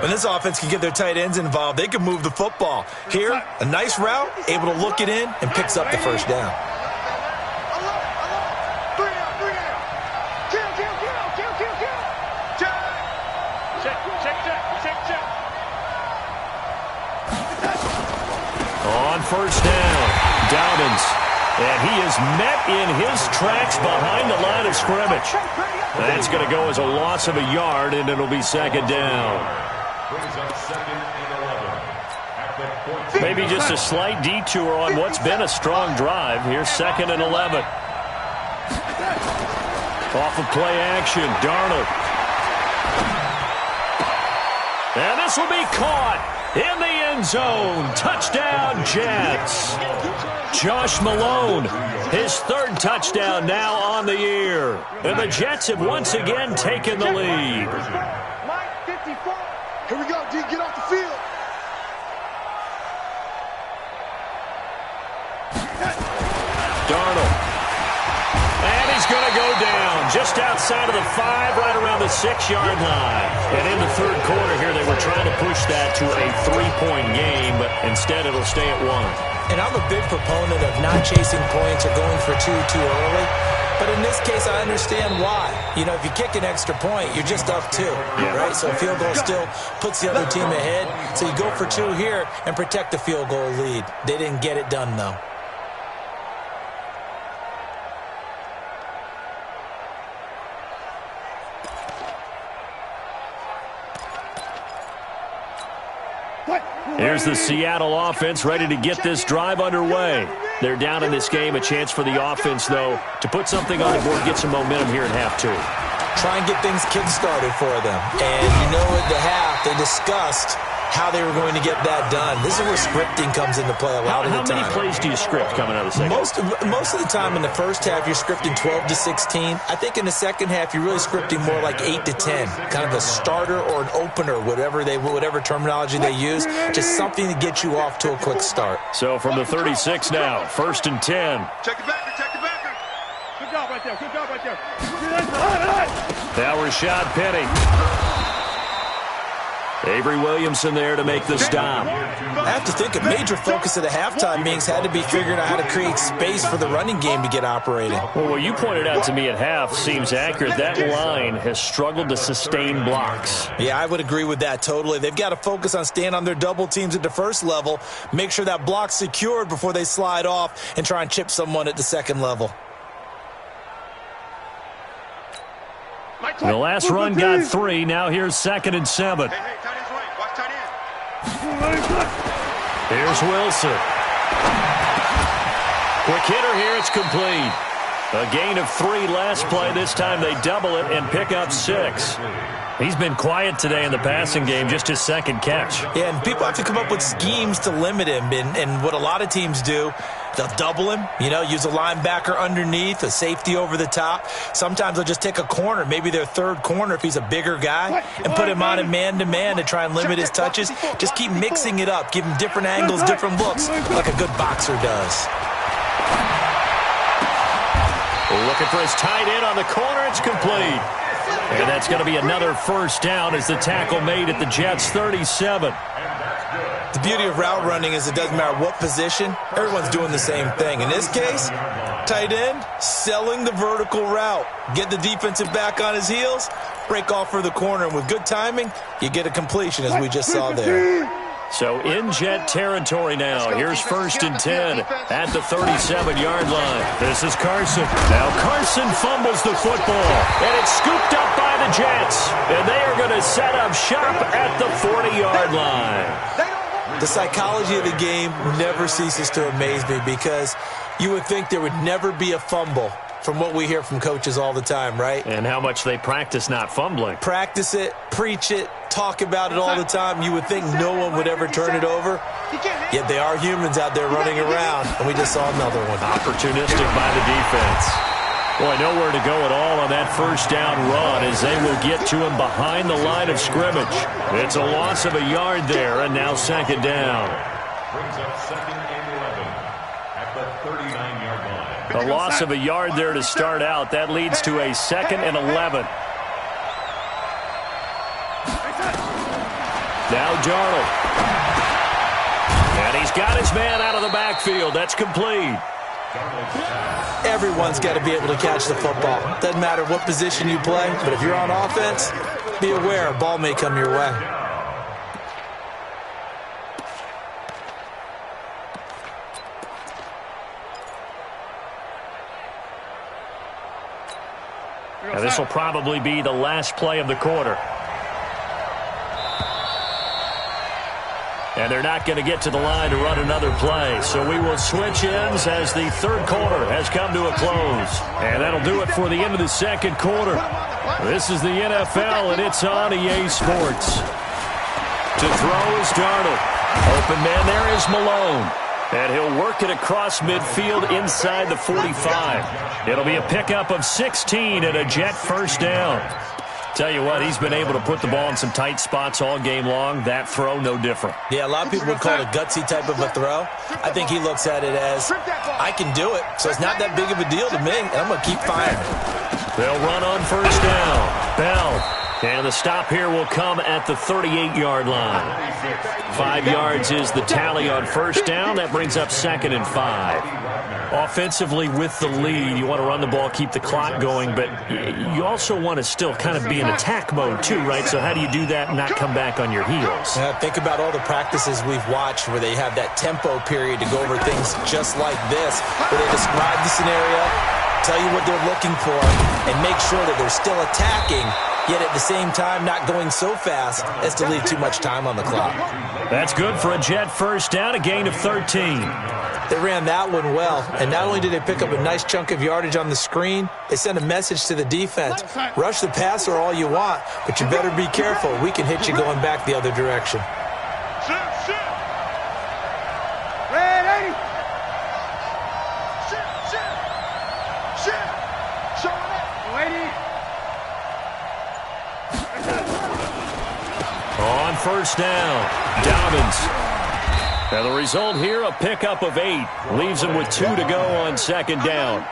G: When this offense can get their tight ends involved, they can move the football. Here, a nice route, able to look it in, and picks up the first down.
F: On first down, Dobbins. And he is met in his tracks behind the line of scrimmage. That's going to go as a loss of a yard, and it'll be 2nd down.
H: Brings up 2nd and 11.
F: Maybe just a slight detour on what's been a strong drive. Here's 2nd and 11. Off of play action, Darnold. And this will be caught in the end zone. Touchdown, Jets. Josh Malone, his 3rd touchdown now on the year. And the Jets have once again taken the lead.
I: Mike, 54. Here we go, D. Get off the field.
F: Darnold. And he's going to go down just outside of the 5, right around the 6-yard line. And in the 3rd quarter here, they were trying to push that to a 3-point game, but instead it'll stay at 1.
G: And I'm a big proponent of not chasing points or going for 2 too early. But in this case, I understand why. You know, if you kick an extra point, you're just up 2, right? So a field goal still puts the other team ahead. So you go for 2 here and protect the field goal lead. They didn't get it done, though.
F: Here's the Seattle offense ready to get this drive underway. They're down in this game. A chance for the offense, though, to put something on the board, get some momentum here in half 2.
G: Try and get things kick-started for them. And you know at the half, they discussed how they were going to get that done. This is where scripting comes into play a lot of the time.
F: How many plays do you script coming out of the second?
G: Most of the time in the first half, you're scripting 12 to 16. I think in the second half, you're really scripting more like 8 to 10. Kind of a starter or an opener, whatever terminology they use. Just something to get you off to a quick start.
F: So from the 36 now, 1st and 10.
I: Check it back, check it back. Good job right there, good job right there.
F: Now Rashad Penny. Avery Williamson there to make the stop.
G: I have to think a major focus of the halftime meetings had to be figuring out how to create space for the running game to get operating.
F: Well, what you pointed out to me at half seems accurate. That line has struggled to sustain blocks.
G: Yeah, I would agree with that totally. They've got to focus on staying on their double teams at the first level, make sure that block's secured before they slide off and try and chip someone at the second level.
F: The last run got 3. Now here's 2nd and 7.
I: Hey, tight end's right. Watch tight end.
F: Here's Wilson. Quick hitter here. It's complete. A gain of 3 last play. This time they double it and pick up 6. He's been quiet today in the passing game, just his second catch.
G: Yeah, and people have to come up with schemes to limit him. And what a lot of teams do, they'll double him, use a linebacker underneath, a safety over the top. Sometimes they'll just take a corner, maybe their third corner if he's a bigger guy, and put him on a man-to-man to try and limit his touches. Just keep mixing it up, give him different angles, different looks, like a good boxer does.
F: Looking for his tight end on the corner. It's complete. And that's going to be another first down as the tackle made at the Jets' 37.
G: The beauty of route running is it doesn't matter what position. Everyone's doing the same thing. In this case, tight end, selling the vertical route. Get the defensive back on his heels, break off for the corner. And with good timing, you get a completion, as we just saw there.
F: So in Jet territory now. Here's 1st and 10 at the 37-yard line. This is Carson. Now Carson fumbles the football, and it's scooped up by the Jets. And they are going to set up shop at the 40-yard line.
G: The psychology of the game never ceases to amaze me because you would think there would never be a fumble from what we hear from coaches all the time, right?
F: And how much they practice not fumbling.
G: Practice it, preach it, talk about it all the time. You would think no one would ever turn it over. Yet they are humans out there running around, and we just saw another one.
F: Opportunistic by the defense. Boy, nowhere to go at all on that first down run as they will get to him behind the line of scrimmage. It's a loss of a yard there, and now 2nd down.
H: Brings up 2nd and 11 at the 39-yard line.
F: A loss of a yard there to start out. That leads to a 2nd and 11. Now Darnold. And he's got his man out of the backfield. That's complete.
G: Everyone's got to be able to catch the football. Doesn't matter what position you play, but if you're on offense, be aware a ball may come your way.
F: Now this will probably be the last play of the quarter. And they're not going to get to the line to run another play. So we will switch ends as the 3rd quarter has come to a close. And that'll do it for the end of the 2nd quarter. This is the NFL, and it's on EA Sports. To throw is Darnold. Open man there is Malone. And he'll work it across midfield inside the 45. It'll be a pickup of 16 and a Jet first down. Tell you what, he's been able to put the ball in some tight spots all game long. That throw, no different.
G: Yeah, a lot of people would call it a gutsy type of a throw. I think he looks at it as, I can do it, so it's not that big of a deal to me, and I'm going to keep firing.
F: They'll run on first down. Bell. And the stop here will come at the 38-yard line. 5 yards is the tally on first down. That brings up 2nd and 5. Offensively with the lead, you want to run the ball, keep the clock going, but you also want to still kind of be in attack mode too, right? So how do you do that and not come back on your heels?
G: Think about all the practices we've watched where they have that tempo period to go over things just like this, where they describe the scenario, tell you what they're looking for, and make sure that they're still attacking, yet at the same time not going so fast as to leave too much time on the clock.
F: That's good for a Jet first down, a gain of 13.
G: They ran that one well, and not only did they pick up a nice chunk of yardage on the screen, they sent a message to the defense. Rush the passer all you want, but you better be careful. We can hit you going back the other direction.
F: On first down, Dobbins. And the result here, a pickup of 8. Leaves him with 2 to go on 2nd down.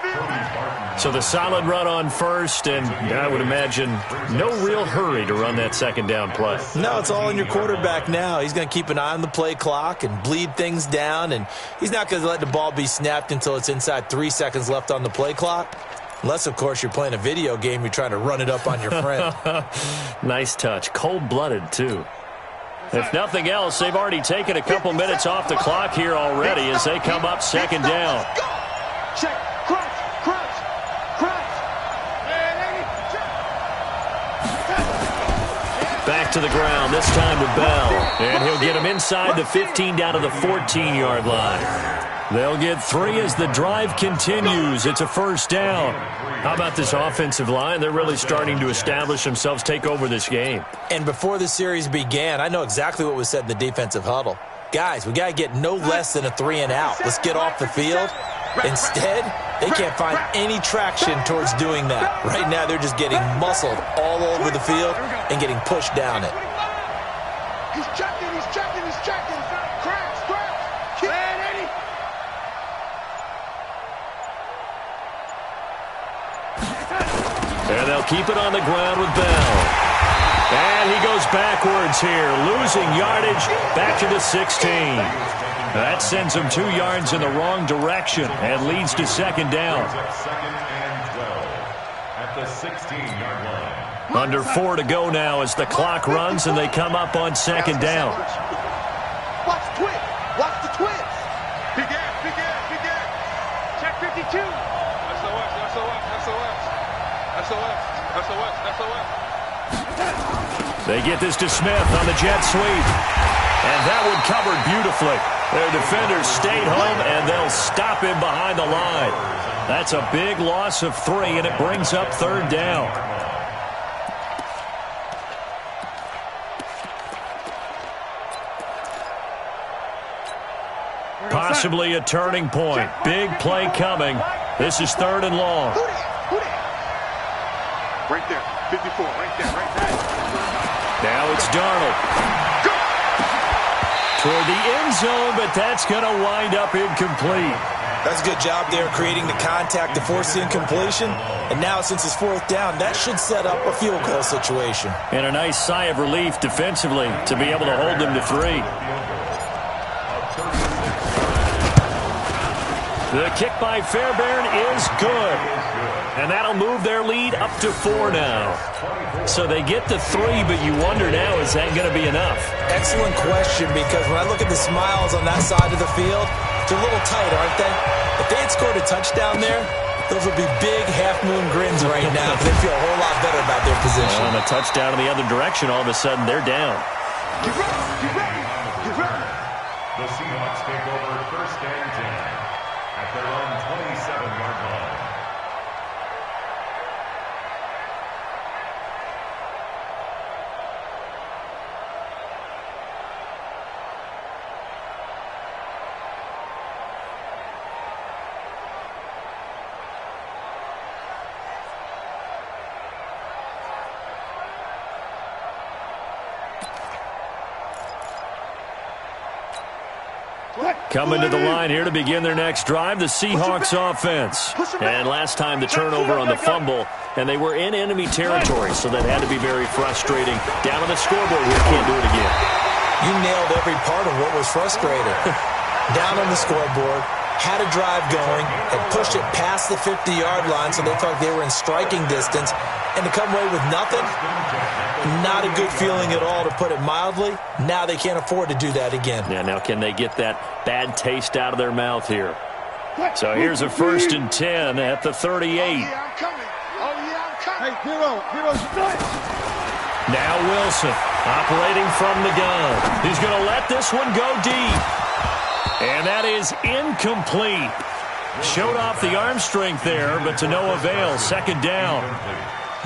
F: So the solid run on first, and I would imagine no real hurry to run that 2nd down play.
G: No, it's all in your quarterback now. He's going to keep an eye on the play clock and bleed things down, and he's not going to let the ball be snapped until it's inside 3 seconds left on the play clock. Unless, of course, you're playing a video game, you're trying to run it up on your friend.
F: Nice touch. Cold-blooded, too. If nothing else, they've already taken a couple minutes off the clock here already as they come up 2nd down.
I: Check. Crunch.
F: Back to the ground, this time to Bell. And he'll get him inside the 15 down to the 14-yard line. They'll get 3 as the drive continues. It's a first down. How about this offensive line? They're really starting to establish themselves, take over this game.
G: And before the series began, I know exactly what was said in the defensive huddle. Guys, we got to get no less than a 3-and-out. Let's get off the field. Instead, they can't find any traction towards doing that. Right now, they're just getting muscled all over the field and getting pushed down it.
I: He's checking, he's checking, he's checking. Crabs. Keep it, Eddie.
F: And they'll keep it on the ground with Bell. And he goes backwards here, losing yardage back to the 16. That sends him 2 yards in the wrong direction and leads to second down.
H: Second and 12 at the 16-yard line.
F: Under 4 to go now as the clock runs and they come up on second down.
I: Watch the twins. Watch the twins.
J: Big gap. Check 52. SOS.
F: They get this to Smith on the jet sweep. And that one covered beautifully. Their defenders stayed home, and they'll stop him behind the line. That's a big loss of 3, and it brings up third down. Possibly a turning point. Big play coming. This is 3rd and long.
J: Right there, 54, right there.
F: Now it's Darnold. Toward the end zone, but that's going to wind up incomplete.
G: That's a good job there creating the contact to force the incompletion. And now, since it's 4th down, that should set up a field goal situation.
F: And a nice sigh of relief defensively to be able to hold them to 3. The kick by Fairbairn is good. And that'll move their lead up to 4 now. So they get to 3, but you wonder now, is that going to be enough?
G: Excellent question, because when I look at the smiles on that side of the field, they're a little tight, aren't they? If they had scored a touchdown there, those would be big half-moon grins right now because they feel a whole lot better about their position.
F: On a touchdown in the other direction, all of a sudden they're down.
I: Get ready.
H: The Seahawks take over 1st and 10 at their own 27-yard line.
F: Coming to the line here to begin their next drive, the Seahawks offense. And last time the turnover on the fumble, and they were in enemy territory, so that had to be very frustrating. Down on the scoreboard here, can't do it again.
G: You nailed every part of what was frustrating. Down on the scoreboard, had a drive going, had pushed it past the 50-yard line, so they thought they were in striking distance, and to come away with nothing, not a good feeling at all, to put it mildly. Now they can't afford to do that again.
F: Yeah, now can they get that bad taste out of their mouth here? So here's a 1st and 10 at the 38.
I: I'm coming. Hey, Hero.
F: Now Wilson operating from the gun. He's going to let this one go deep. And that is incomplete. Showed off the arm strength there, but to no avail. Second down.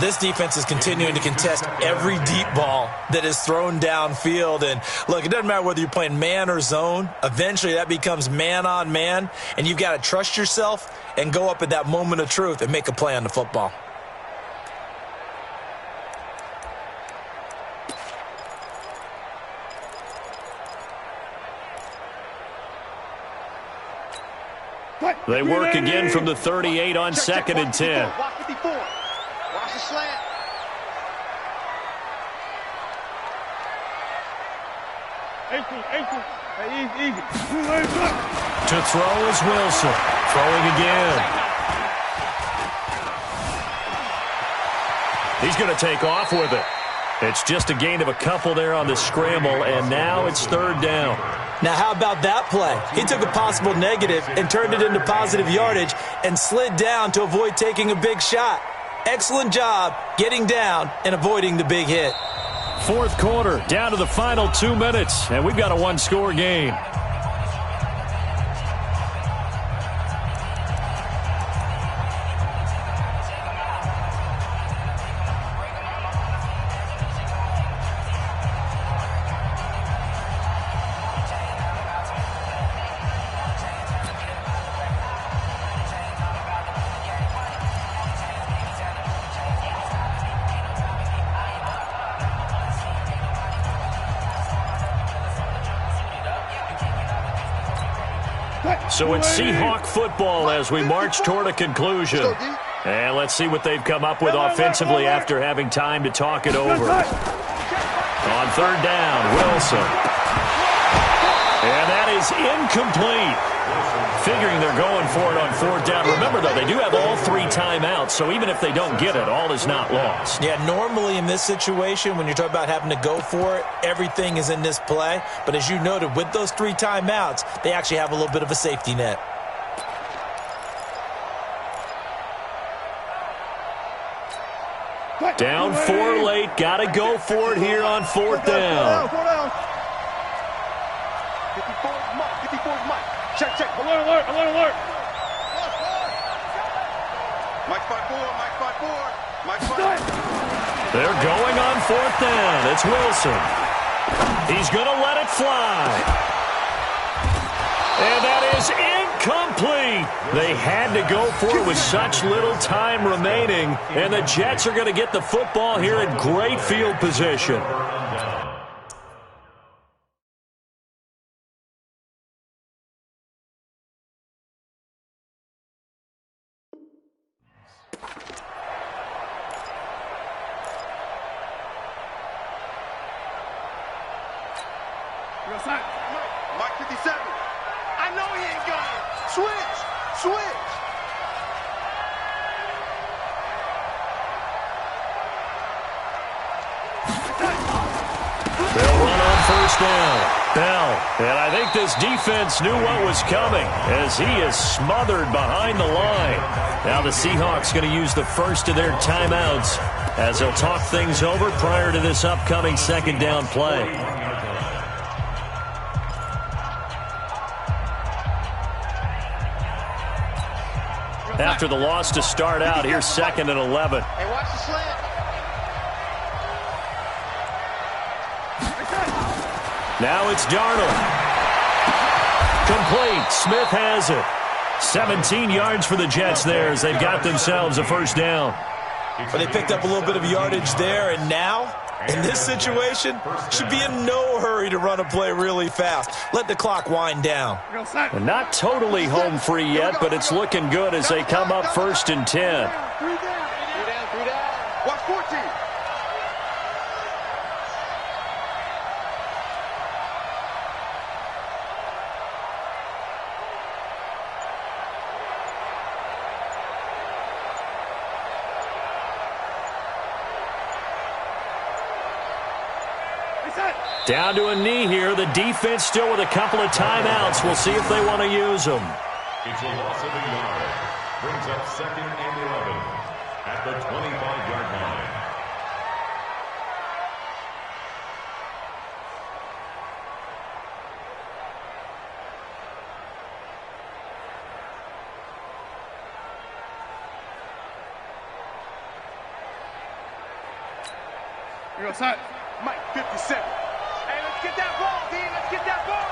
G: This defense is continuing to contest every deep ball that is thrown downfield. And look, it doesn't matter whether you're playing man or zone. Eventually that becomes man on man, and you've got to trust yourself and go up at that moment of truth and make a play on the football.
F: They work again from the 38 on 2nd and 10.
I: Watch 54. Watch the slant. Easy.
F: To throw is Wilson. Throwing again. He's going to take off with it. It's just a gain of a couple there on the scramble, and now it's 3rd down.
G: Now, how about that play? He took a possible negative and turned it into positive yardage and slid down to avoid taking a big shot. Excellent job getting down and avoiding the big hit.
F: 4th quarter, down to the final 2 minutes, and we've got a 1-score game. So it's Seahawk football as we march toward a conclusion. And let's see what they've come up with offensively after having time to talk it over. On third down, Wilson. And that is incomplete. Figuring they're going for it on fourth down. Remember, though, they do have all 3 timeouts, so even if they don't get it, all is not lost.
G: Yeah, normally in this situation, when you're talking about having to go for it, everything is in this play. But as you noted, with those 3 timeouts, they actually have a little bit of a safety net.
F: Down 4 late. Got to go for it here on fourth down.
J: 54's Mike. 54's Mike. Check. Alert. Mike 5-4. Mike 5-4.
F: They're going on fourth down. It's Wilson. He's going to let it fly. And that is incomplete. They had to go for it with such little time remaining. And the Jets are going to get the football here in great field position.
J: Mike 57. I know he ain't got it. Switch.
F: They'll run on first down. Bell. And I think this defense knew what was coming as he is smothered behind the line. Now the Seahawks going to use the first of their timeouts as they'll talk things over prior to this upcoming second down play. After the loss to start out, here's 2nd and 11.
I: Hey, watch the slant.
F: Now it's Darnold. Complete. Smith has it. 17 yards for the Jets there as they've got themselves a first down.
G: But they picked up a little bit of yardage there, and now, in this situation, should be in no hurry to run a play really fast. Let the clock wind down.
F: And not totally home free yet, but it's looking good as they come up 1st and 10.
I: 3 down.
J: Watch 14.
F: Down to a knee here. The defense still with a couple of timeouts. We'll see if they want to use them.
H: It's a loss of a yard. Brings up 2nd and 11 at the 25-yard line.
J: Here goes Hut. Mike 57. Hey, let's get that ball, D. Let's get that ball.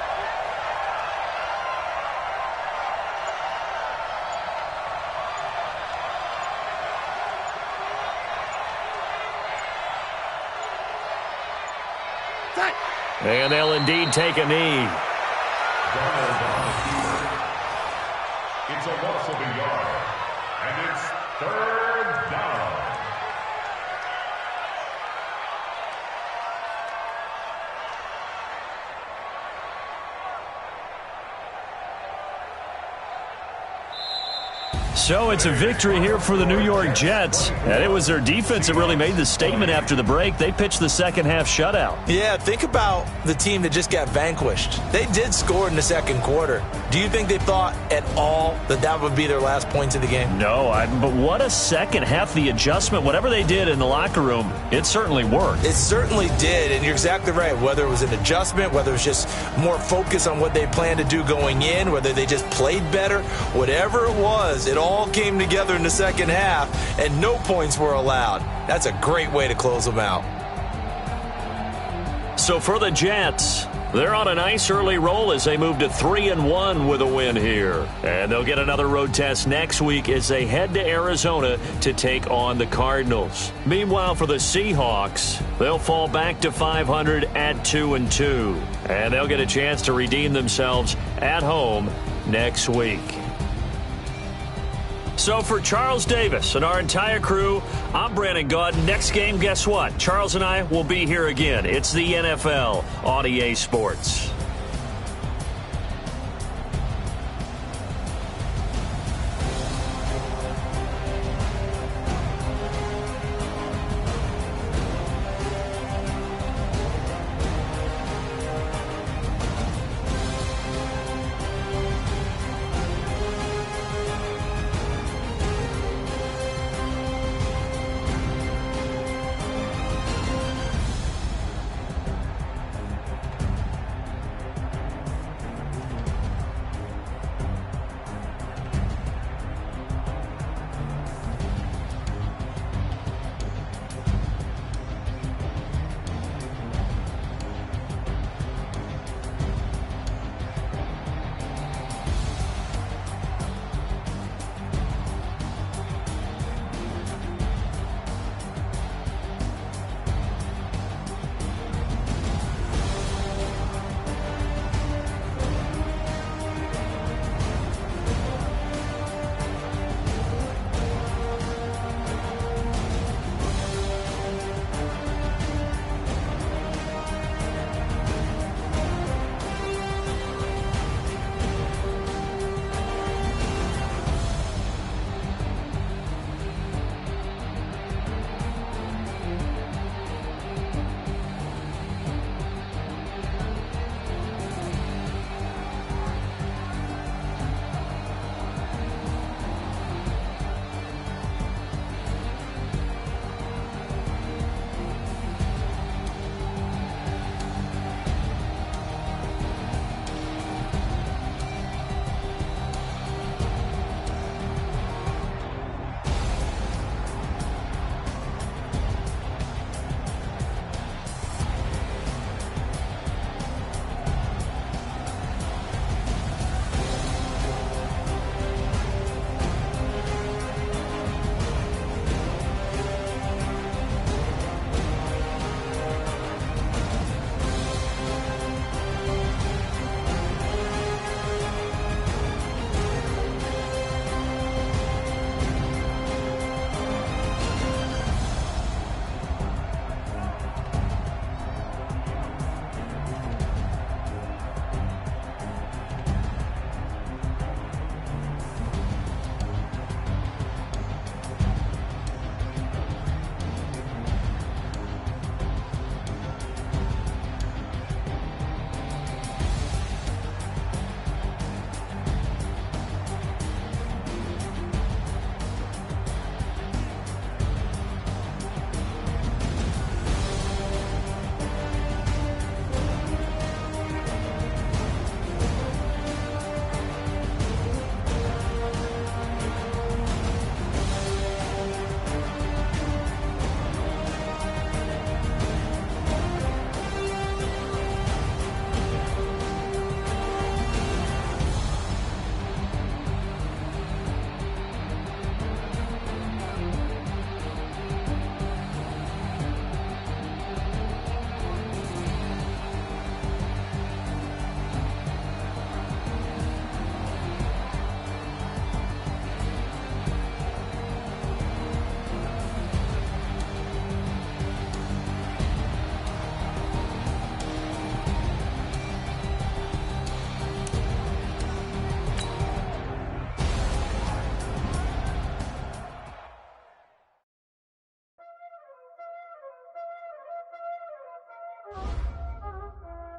F: And they'll indeed take a knee.
H: It's a loss of a yard. And it's 3rd down.
F: So it's a victory here for the New York Jets. And it was their defense that really made the statement after the break. They pitched the second half shutout.
G: Yeah, think about the team that just got vanquished. They did score in the second quarter. Do you think they thought at all that that would be their last points of the game?
F: No, but what a second half. The adjustment, whatever they did in the locker room, it certainly worked.
G: It certainly did, and you're exactly right. Whether it was an adjustment, whether it was just more focus on what they planned to do going in, whether they just played better, whatever it was, it all came together in the second half, and no points were allowed. That's a great way to close them out.
F: So for the Jets, they're on a nice early roll as they move to 3-1 with a win here. And they'll get another road test next week as they head to Arizona to take on the Cardinals. Meanwhile, for the Seahawks, they'll fall back to 500 at 2-2. And they'll get a chance to redeem themselves at home next week. So for Charles Davis and our entire crew, I'm Brandon Gaudin. Next game, guess what? Charles and I will be here again. It's the NFL on EA Sports.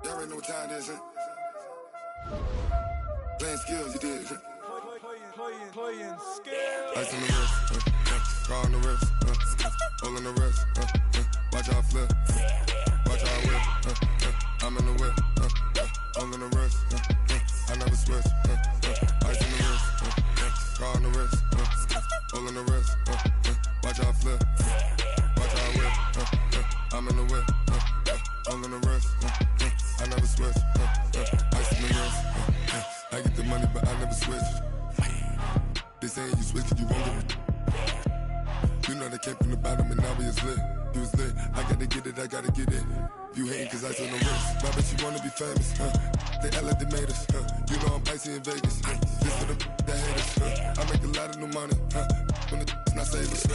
D: Y'all already know what time it is, huh? Playing skills, you did, huh? Playing skills. Ice on the wrist, car on the wrist, hole in the wrist, watch how I flip, watch how I whip, I'm in the whip, hole in the wrist, I never switch, ice on the wrist, car on the wrist, hole in the wrist, watch how I flip, watch how I whip, I'm in the whip, hole in the wrist, I never switch, ice on the wrist, I get the money but I never switch. They saying you switch it, you won't get it. You know they came from the bottom and now we is lit. You was lit, I gotta get it, I gotta get it. You hating cause ice on the wrist. My bitch, you wanna be famous, They act like they made us, You know I'm icy in Vegas, This for the that hate us, I make a lot of new money, When it's not savers,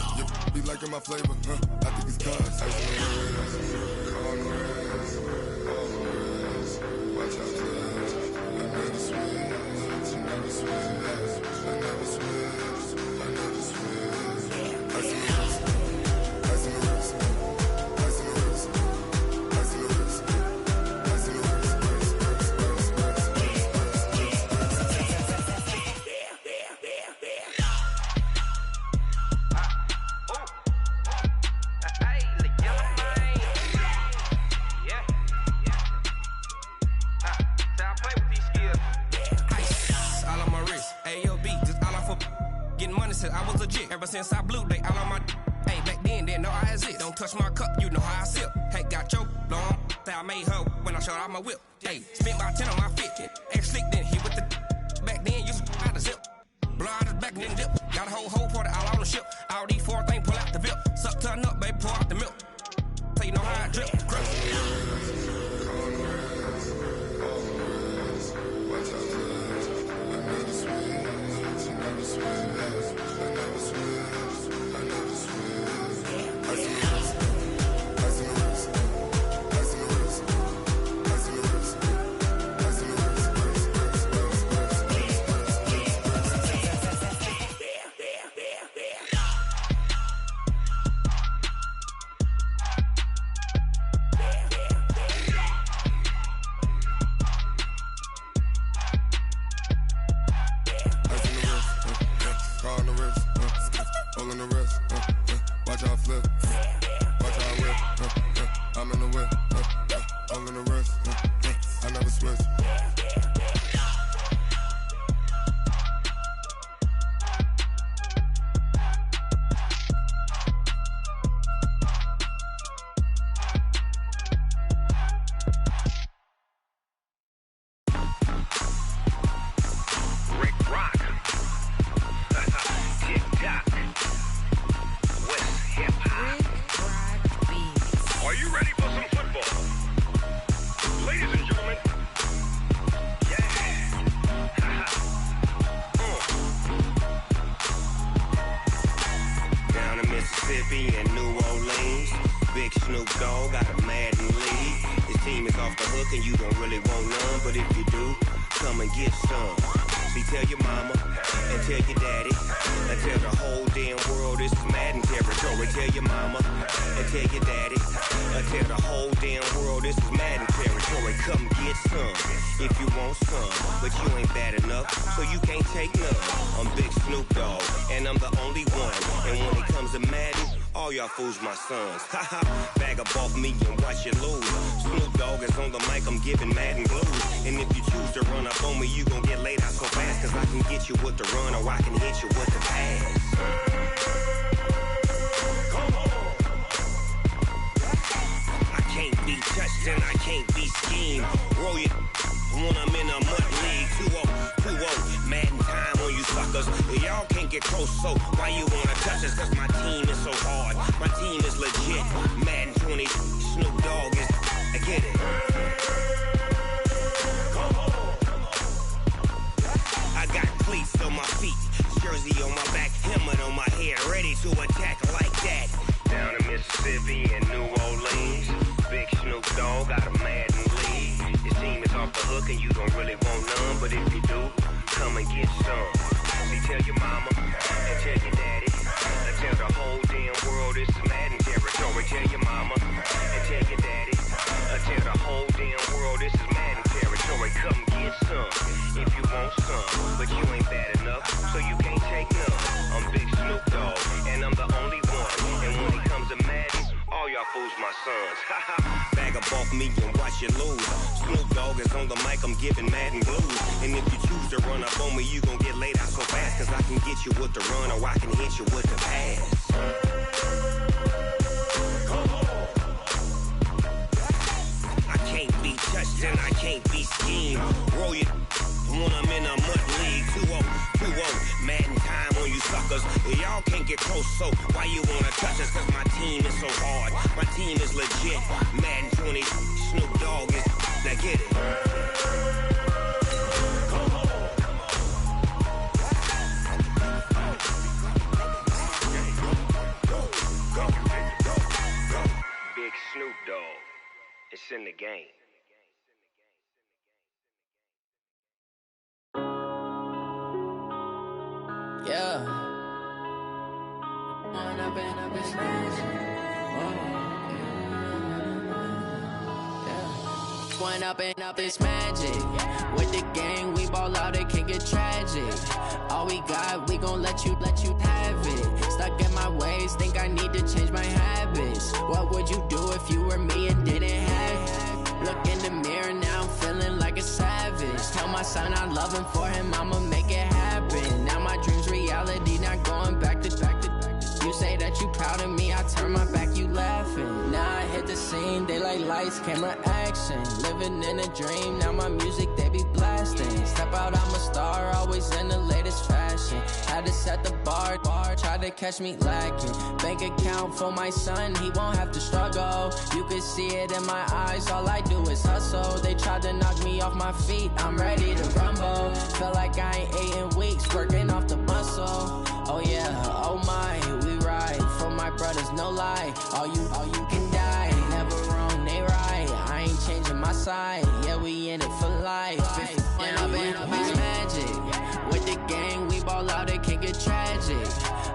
D: Be liking my flavor, I think it's cause ice on the wrist, on the wrist, on the wrist. Watch out, cuz I never switch, I never switch, I never switch, I never switch. Ice on the wrist, ice on the wrist, ice on the wrist, ice on the wrist, ice on the wrist.
K: I was legit. Ever since I blew, they all on my hey, back then, didn't know I exist. Don't touch my cup, you know how I sip. Hey, got your long that I made her when I showed out my whip. Hey, spent my 10 on my 50. Ex-slick, then hit with the back then, used to out the zip. Blow out his back, then dip. Got a whole party all on the ship. All these 4 things, pull out the VIP. Suck, turn up, baby, pour out the milk. So you know how I drip. Crush.
L: My sons, bag up off me and watch you lose. Snoop Dogg is on the mic, I'm giving Madden blues. And if you choose to run up on me, you gon' get laid out so fast. Cause I can get you with the run or I can hit you with the pass. Come on. I can't be touched and I can't be schemed. Roll you when I'm in a mud league. 2-0, 2-0, Madden time on you suckers. Y'all can't get close, so why you wanna touch us? Cause my team is so hard. My team is legit. Madden 20, Snoop Dogg is. I get it. Come on. I got cleats on my feet, jersey on my back, helmet on my head, ready to attack like that. Down in Mississippi and New Orleans, big Snoop Dogg got a Madden lead. His team is off the hook and you don't really want none, but if you do, come and get some. See, tell your mama and tell your daddy. Tell the whole damn world this is Madden territory. Tell your mama and tell your daddy. Tell the whole damn world this is Madden territory. Come get some if you want some, but you ain't bad enough, so you can't take none. I'm Big Snoop Dogg, and I'm the only one. And when it comes to Madden, all y'all fools my sons. Bag up off me and watch you lose. Snoop Dogg is on the mic, I'm giving Madden blues. And if you choose to run up on me, you gon' get laid out so fast. Cause I can get you with the run or I can hit you with the pass. Come on. I can't be touched and I can't be schemed. Roll you when I'm in a mud league. 2-0, 2-0, Madden time on you suckers. Y'all can't get close, so why you wanna touch us? Cause my team team is so hard. My team is legit. Madden 20, Snoop Dogg is. Now get it. Big Snoop Dogg. It's in the game.
M: Yeah. When I've been up this When up this magic. With the gang, we ball out, it can get tragic. All we got, we gon' let you have it. Stuck in my ways, think I need to change my habits. What would you do if you were me and didn't have it? Look in the mirror, now I'm feeling like a savage. Tell my son I love him, for him I'ma make it happen. Now my dream's reality, not going back to. You say that you proud of me, I turn my back, you laughing. Now I hit the scene, they like lights, camera, action. Living in a dream, now my music, they be blasting. Step out, I'm a star, always in the latest fashion. Had to set the bar, try to catch me lacking. Bank account for my son, he won't have to struggle. You can see it in my eyes, all I do is hustle. They tried to knock me off my feet, I'm ready to rumble. Feel like I ain't ate in weeks, working off the muscle. Oh yeah, oh my, we ride for my brothers, no lie. All you can die, never wrong, they right. I ain't changing my side, yeah, we in it for life. When I've been up is magic. With the gang, we ball out, it can get tragic.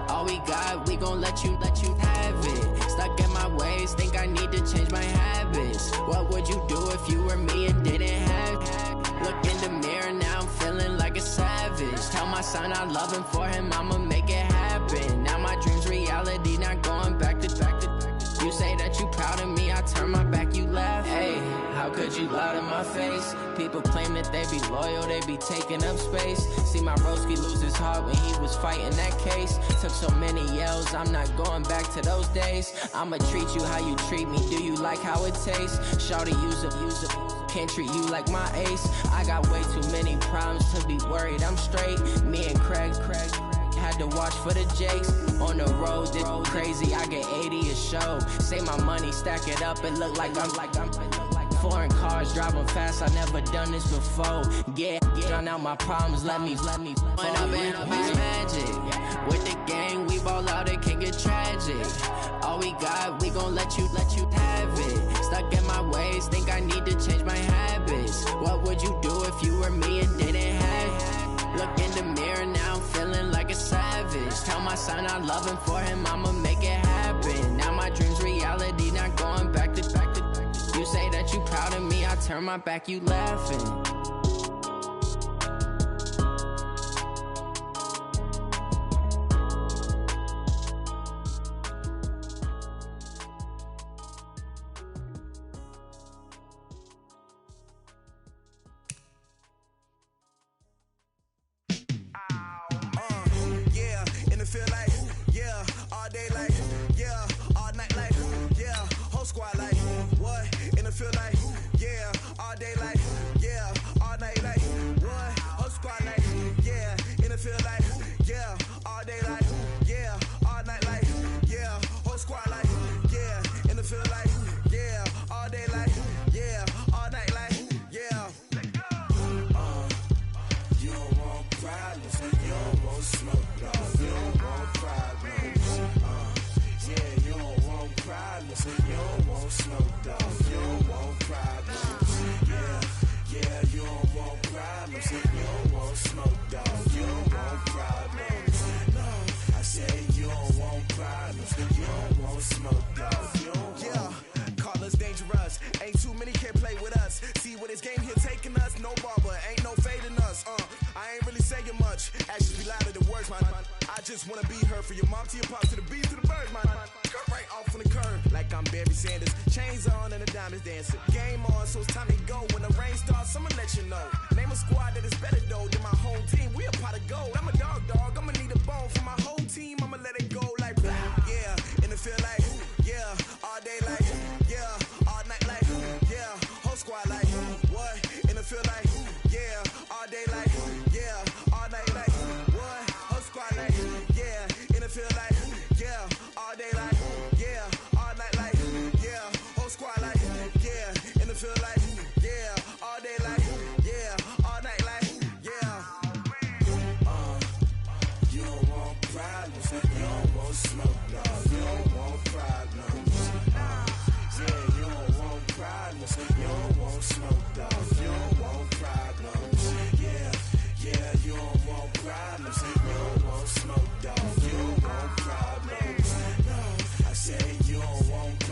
M: All we got, we gon' let you have it. Stuck in my ways, think I need to change my habits. What would you do if you were me and didn't have it? Look in the mirror, now I'm feeling like a savage. Tell my son I love him, for him I'ma make it happen. Now my dream's reality, not going back to. You say that you proud of me, I turn my back, you laugh. Hey, how could you lie to my face? People claim that they be loyal, they be taking up space. See my broski lose his heart when he was fighting that case. Took so many yells, I'm not going back to those days. I'ma treat you how you treat me, do you like how it tastes? Shawty, use a can't treat you like my ace. I got way too many problems to be worried, I'm straight. Me and Craig had to watch for the Jakes. On the road, this crazy, I get 80 a show. Say my money, stack it up, it look like I'm foreign cars, driving fast, I never done this before. Yeah, drown out my problems, let me. When I've been up is magic. With the gang, we ball out, it can get tragic. All we got, we gon' let you have it. Stuck in my ways, think I need to change my habits. What would you do if you were me and didn't have it? Look in the mirror, now I'm feeling like a savage. Tell my son I love him, for him I'ma make it happen. Now my dream's reality, not going back to. You say that you proud of me, I turn my back, you laughing.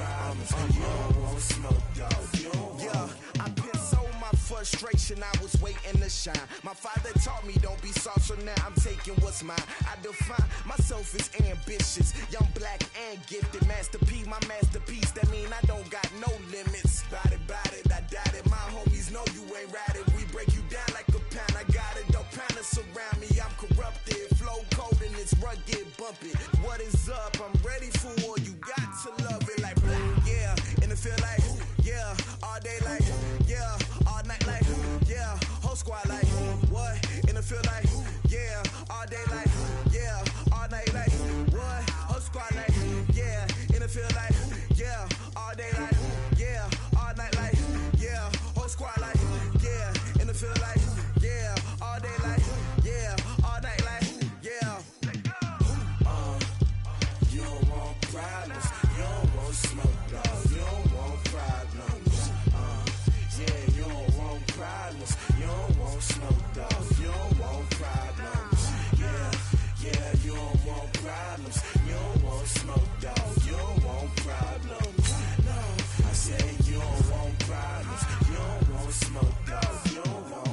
A: problems. You don't want smoke, dog. You don't want. I pissed so my frustration, I was waiting to shine. My father taught me don't be soft, so now I'm taking what's mine. I define myself as ambitious, young, black, and gifted. Master P, my masterpiece. That mean I don't got no limits. Bout it, I doubt it. My homies know you ain't ratted. We break you down like a pound. I got it, don't pound us around me. I'm corrupted, flow cold and it's rugged, bumpy. What is up? I'm ready for war. You got to love it like black, yeah. And it feel like, yeah. All day like, yeah. All night like, yeah. Whole squad like, what? And it feel like, yeah. All day like, yeah. All night like, what? Whole squad like, yeah. And it feel like, yeah. All day like, yeah. All night like, yeah. Whole squad like, yeah. And it feel like, yeah. All day like, yeah. All night like, yeah. You don't want problems. You don't want smoke, dog. You don't want problems. Yeah, you don't want problems. You don't want smoke, dog. You don't want problems. Yeah, you don't want problems. You don't want smoke, dog. You don't want problems. No, I said you don't want problems. You don't want smoke, dog. You don't want.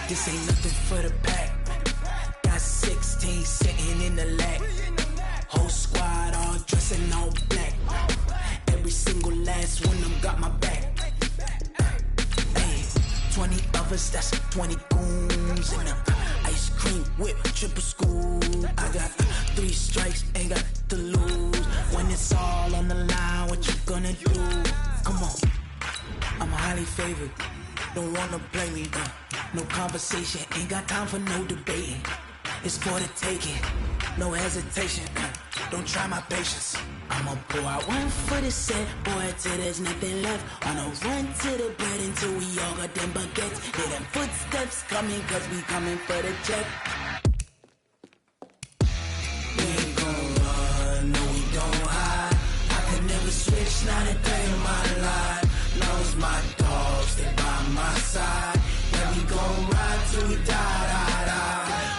N: This ain't nothing for the pack. Got 16 sitting in the lap. Whole squad all dressing all black. Every single last one of them got my back. Hey, 20 of us, that's 20 goons in a ice cream whip, triple school. I got 3 strikes, ain't got to lose. When it's all on the line, what you gonna do? Come on, I'm highly favored. Don't wanna play me, no conversation, ain't got time for no debating. It's for the taking, no hesitation, don't try my patience. I'ma pour out one for the set, boy, till there's nothing left. On a run to the bread until we all got them baguettes. Hear them footsteps coming, cause we coming for the check. We ain't gon' run, no we don't hide. I could never switch, not a day in my life. Long as my dogs, they by my side. Yeah, we gon' ride till we die.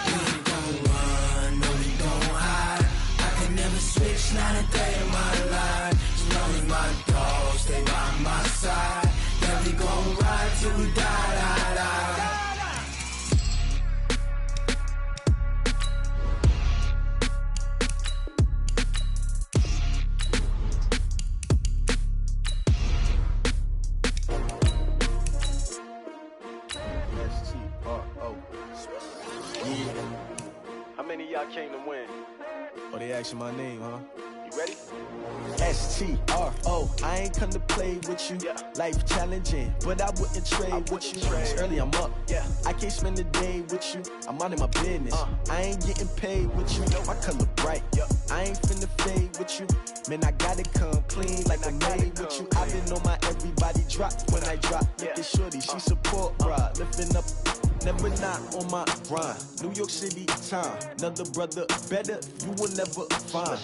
N: We ain't gon' run, no we don't hide. I can never switch, not a day in my life. As long as my dogs, they by my side. Yeah, we gon' ride till we die.
O: How many of y'all came to win?
E: Oh, they asking my name, huh?
O: You ready?
E: STRO, I ain't come to play with you. Life challenging, but I wouldn't trade with you. It's early, I'm up. I can't spend the day with you. I'm out in my business. I ain't getting paid with you. My color bright. I ain't finna fade with you. Man, I gotta come clean like I made with you. I've been on my everybody drop when I drop. Look at shorty, she support, bruh. Lifting up. Never not on my grind. New York City time. Another brother better, you will never find.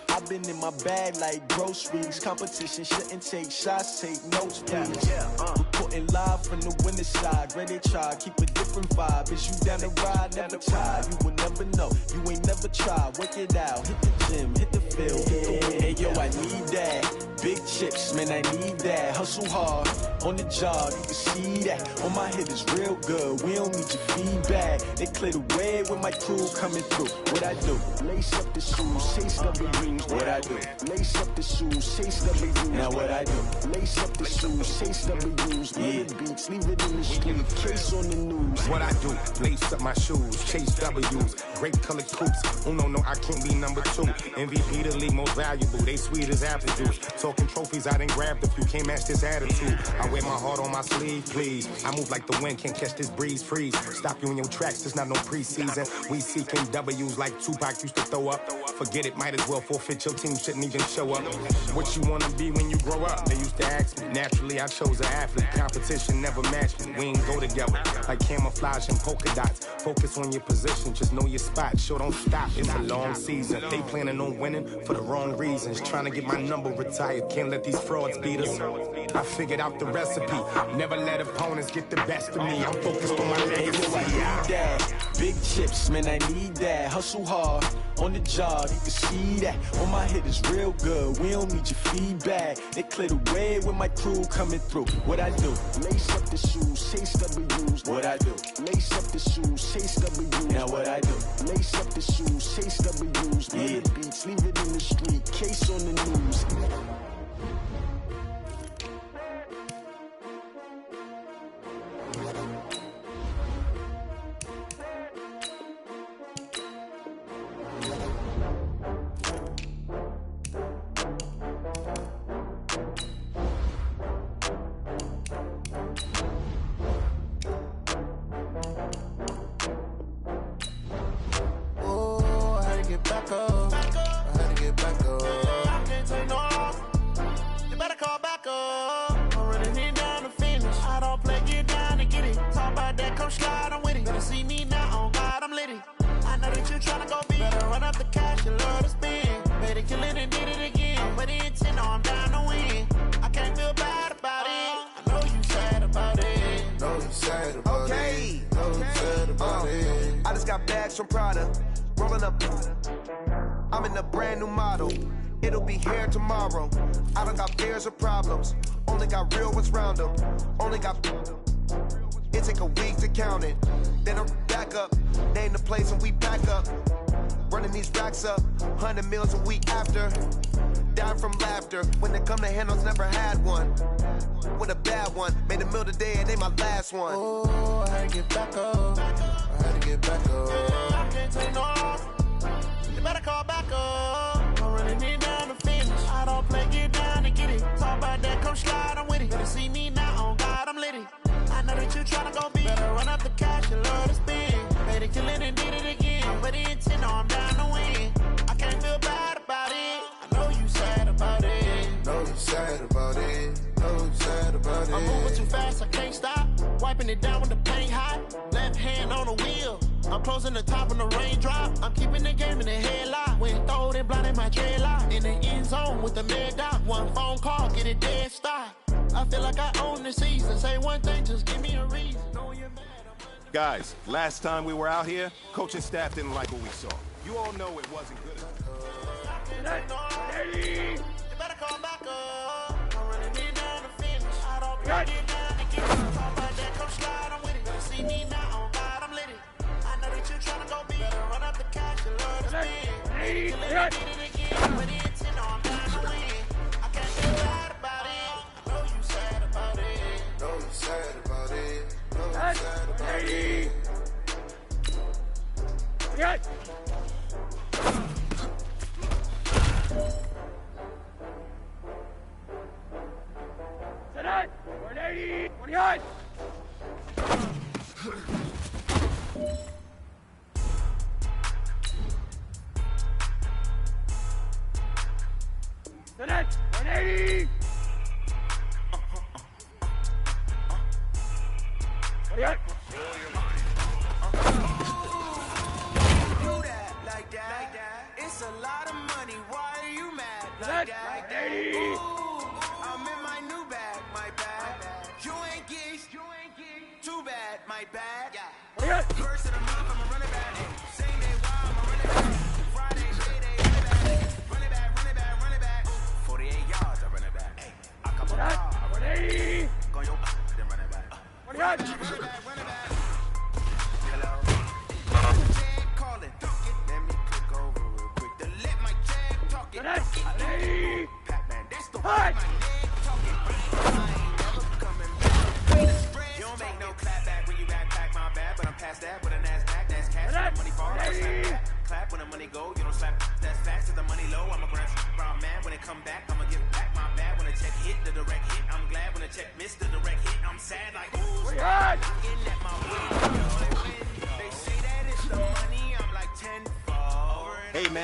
E: I've been in my bag like groceries. Competition shouldn't take shots, take notes, please. Reporting live from the winner's side. Ready to try, keep a different vibe. Is you down the ride, never tired. You will never know, you ain't never tried. Work it out, hit the gym, hit the field, hit the win. Hey yo, I need that. Big
P: chips, man, I need that. Hustle hard, on the job, you can see that. On my head is real good, we don't need your feedback. They clear the way with my crew coming through. What I do? Lace up the shoes, chase W's. What I do? Lace up the shoes, chase W's. Now what I do? Lace up the shoes, chase W's. Yeah. Beats, leave it in the street, case on the news.
Q: What I do? Lace up my shoes, chase W's. Great colored coops. Oh no, I can't be number 2. MVP the league most valuable. They sweet as apple juice. Talking trophies, I done grabbed a few. Can't match this attitude. I wear my heart on my sleeve, please. I move like the wind, can't catch this breeze. Freeze. Stop you in your tracks. There's not no preseason. We seeking W's like Tupac used to throw up. Forget it, might as well forfeit. Your team shouldn't even show up. What you wanna be when you grow up? They used to ask me. Naturally, I chose an athlete. Competition never matched me. We ain't go together like camouflage and polka dots. Focus on your position, just know your spot. Sure, don't stop. It's a long season. They planning on winning for the wrong reasons. Trying to get my number retired. Can't let these frauds beat us. I figured out the recipe. Never let opponents get the best of me. I'm focused on my legacy.
P: I need that. Big chips, man, I need that. Hustle hard, on the job, you can see that. On my head is real good, we don't need your feedback. They clear the way with my crew coming through. What I do? Lace up the shoes, chase W's. What I do? Lace up the shoes, chase W's. Now what I do? Lace up the shoes, chase W's. Yeah. Beats, leave it in the street, case on the news.
B: From Prada, rolling up. I'm in a brand new model. It'll be here tomorrow. I don't got fears or problems. Only got real ones round them. Only got. It take a week to count it. Then I'm back up. Name the place and we back up. Running these racks up. 100 meals a week after. Dying from laughter. When it come to handles, never had one. With a bad one. Made a meal today and they my last one.
C: Oh, I had to get back up. I had to get back up. I can't take no off. You better call back up. I'm running it down to finish. I don't play, get down to get it. Talk about that, come slide, I'm with it. Better see me now, on God, I'm litty. I know that you tryna go big. Better run up the cash, you love to spend. Better kill it and did it again. But the intent, no, I'm down to win. I can't feel bad about it. I know you sad about it.
D: Know you sad about it. Know you sad about it.
C: I'm moving too fast, I can't stop. Wiping it down with the paint hot. Left hand on the wheel. I'm closing the top on the raindrop. I'm keeping the game in the headlock. When throwed and blinded my dreadlock. In the end zone with the mad dot. One phone call, get it dead stop. I feel like I own the season. Say one thing, just give me a reason.
Q: Guys, last time we were out here, coaching staff didn't like what we saw. You all know it wasn't good enough.
C: You better call back up. I'm running it down to finish. I don't play it down to get it. Talk about that, come slide, I'm with it. Better see me now, on God, I'm litty. I know that you tryna go big. Better run up the cash, you love to spend. Kill it and did it again. But the intent, no, I'm down to win. I can't feel bad about it. I know you sad about it.
D: Know you sad about it. Know you sad about it.
J: Tonight, 180, 28. Tonight, 180. 28.
A: It's a lot of money, why are you mad like that? Ooh, I'm in my new bag, my bad. You ain't geeks, too bad, my bad. First of the month, I'ma run it back. Same day, wild, I'ma run it back. Friday, payday, run it back. Run it back, run it back, run it back. 48 yards, I run it back.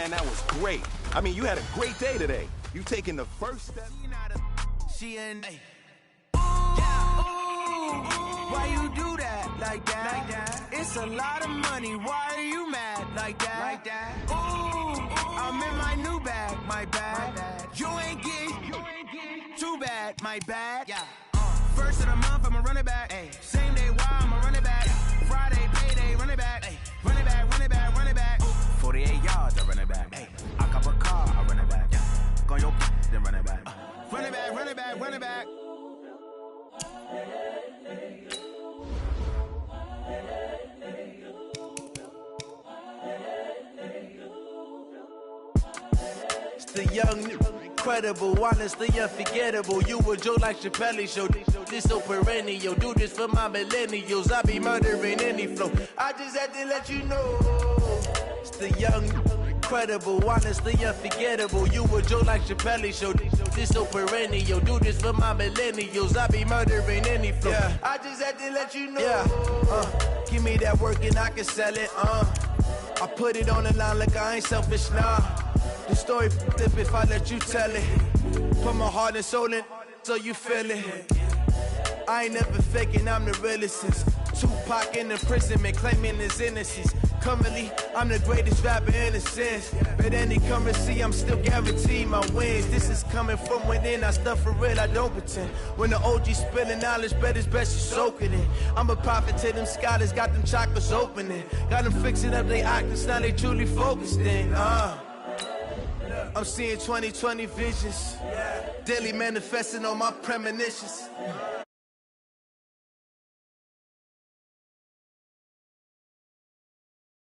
R: man, that was great. I mean, you had a great day today. You taking the first step.
E: She in. Why you do that like that? It's a lot of money. Why are you mad like that? Ooh, I'm in my new bag, my bad. You ain't getting too bad, my bad. Yeah. First of the month, I'ma run it back. Same day, why I'ma run it back. Friday, payday, run it back. Run it back, run it back, run it back. 48 yards, I run it back. I cop a car, I run it back. Go your then run it back. Run it back, run it back, run it back. It's the young, incredible, honestly unforgettable. You a Joe like Chappelle show. This so perennial. Do this for my millennials. I be murdering any flow. I just had to let you know. It's the young, incredible, honestly unforgettable. You a Joe like Chappelle show. This so perennial. Do this for my millennials. I be murdering any flow. Yeah. I just had to let you know. Yeah. Give me that work and I can sell it. I put it on the line like I ain't selfish, nah. The story flip if I let you tell it. Put my heart and soul in so you feel it. I ain't never faking, I'm the realest since Tupac in imprisonment, claiming his innocence. Currently, I'm the greatest rapper in a sense. But any currency, I'm still guaranteed my wins. This is coming from within, I stuff for real, I don't pretend. When the OG spilling knowledge, bet it's best you soak it in. I'm a prophet to them scholars, got them chakras opening. Got them fixing up they octaves, now they truly focused in. I'm seeing 2020 visions, daily manifesting on my premonitions.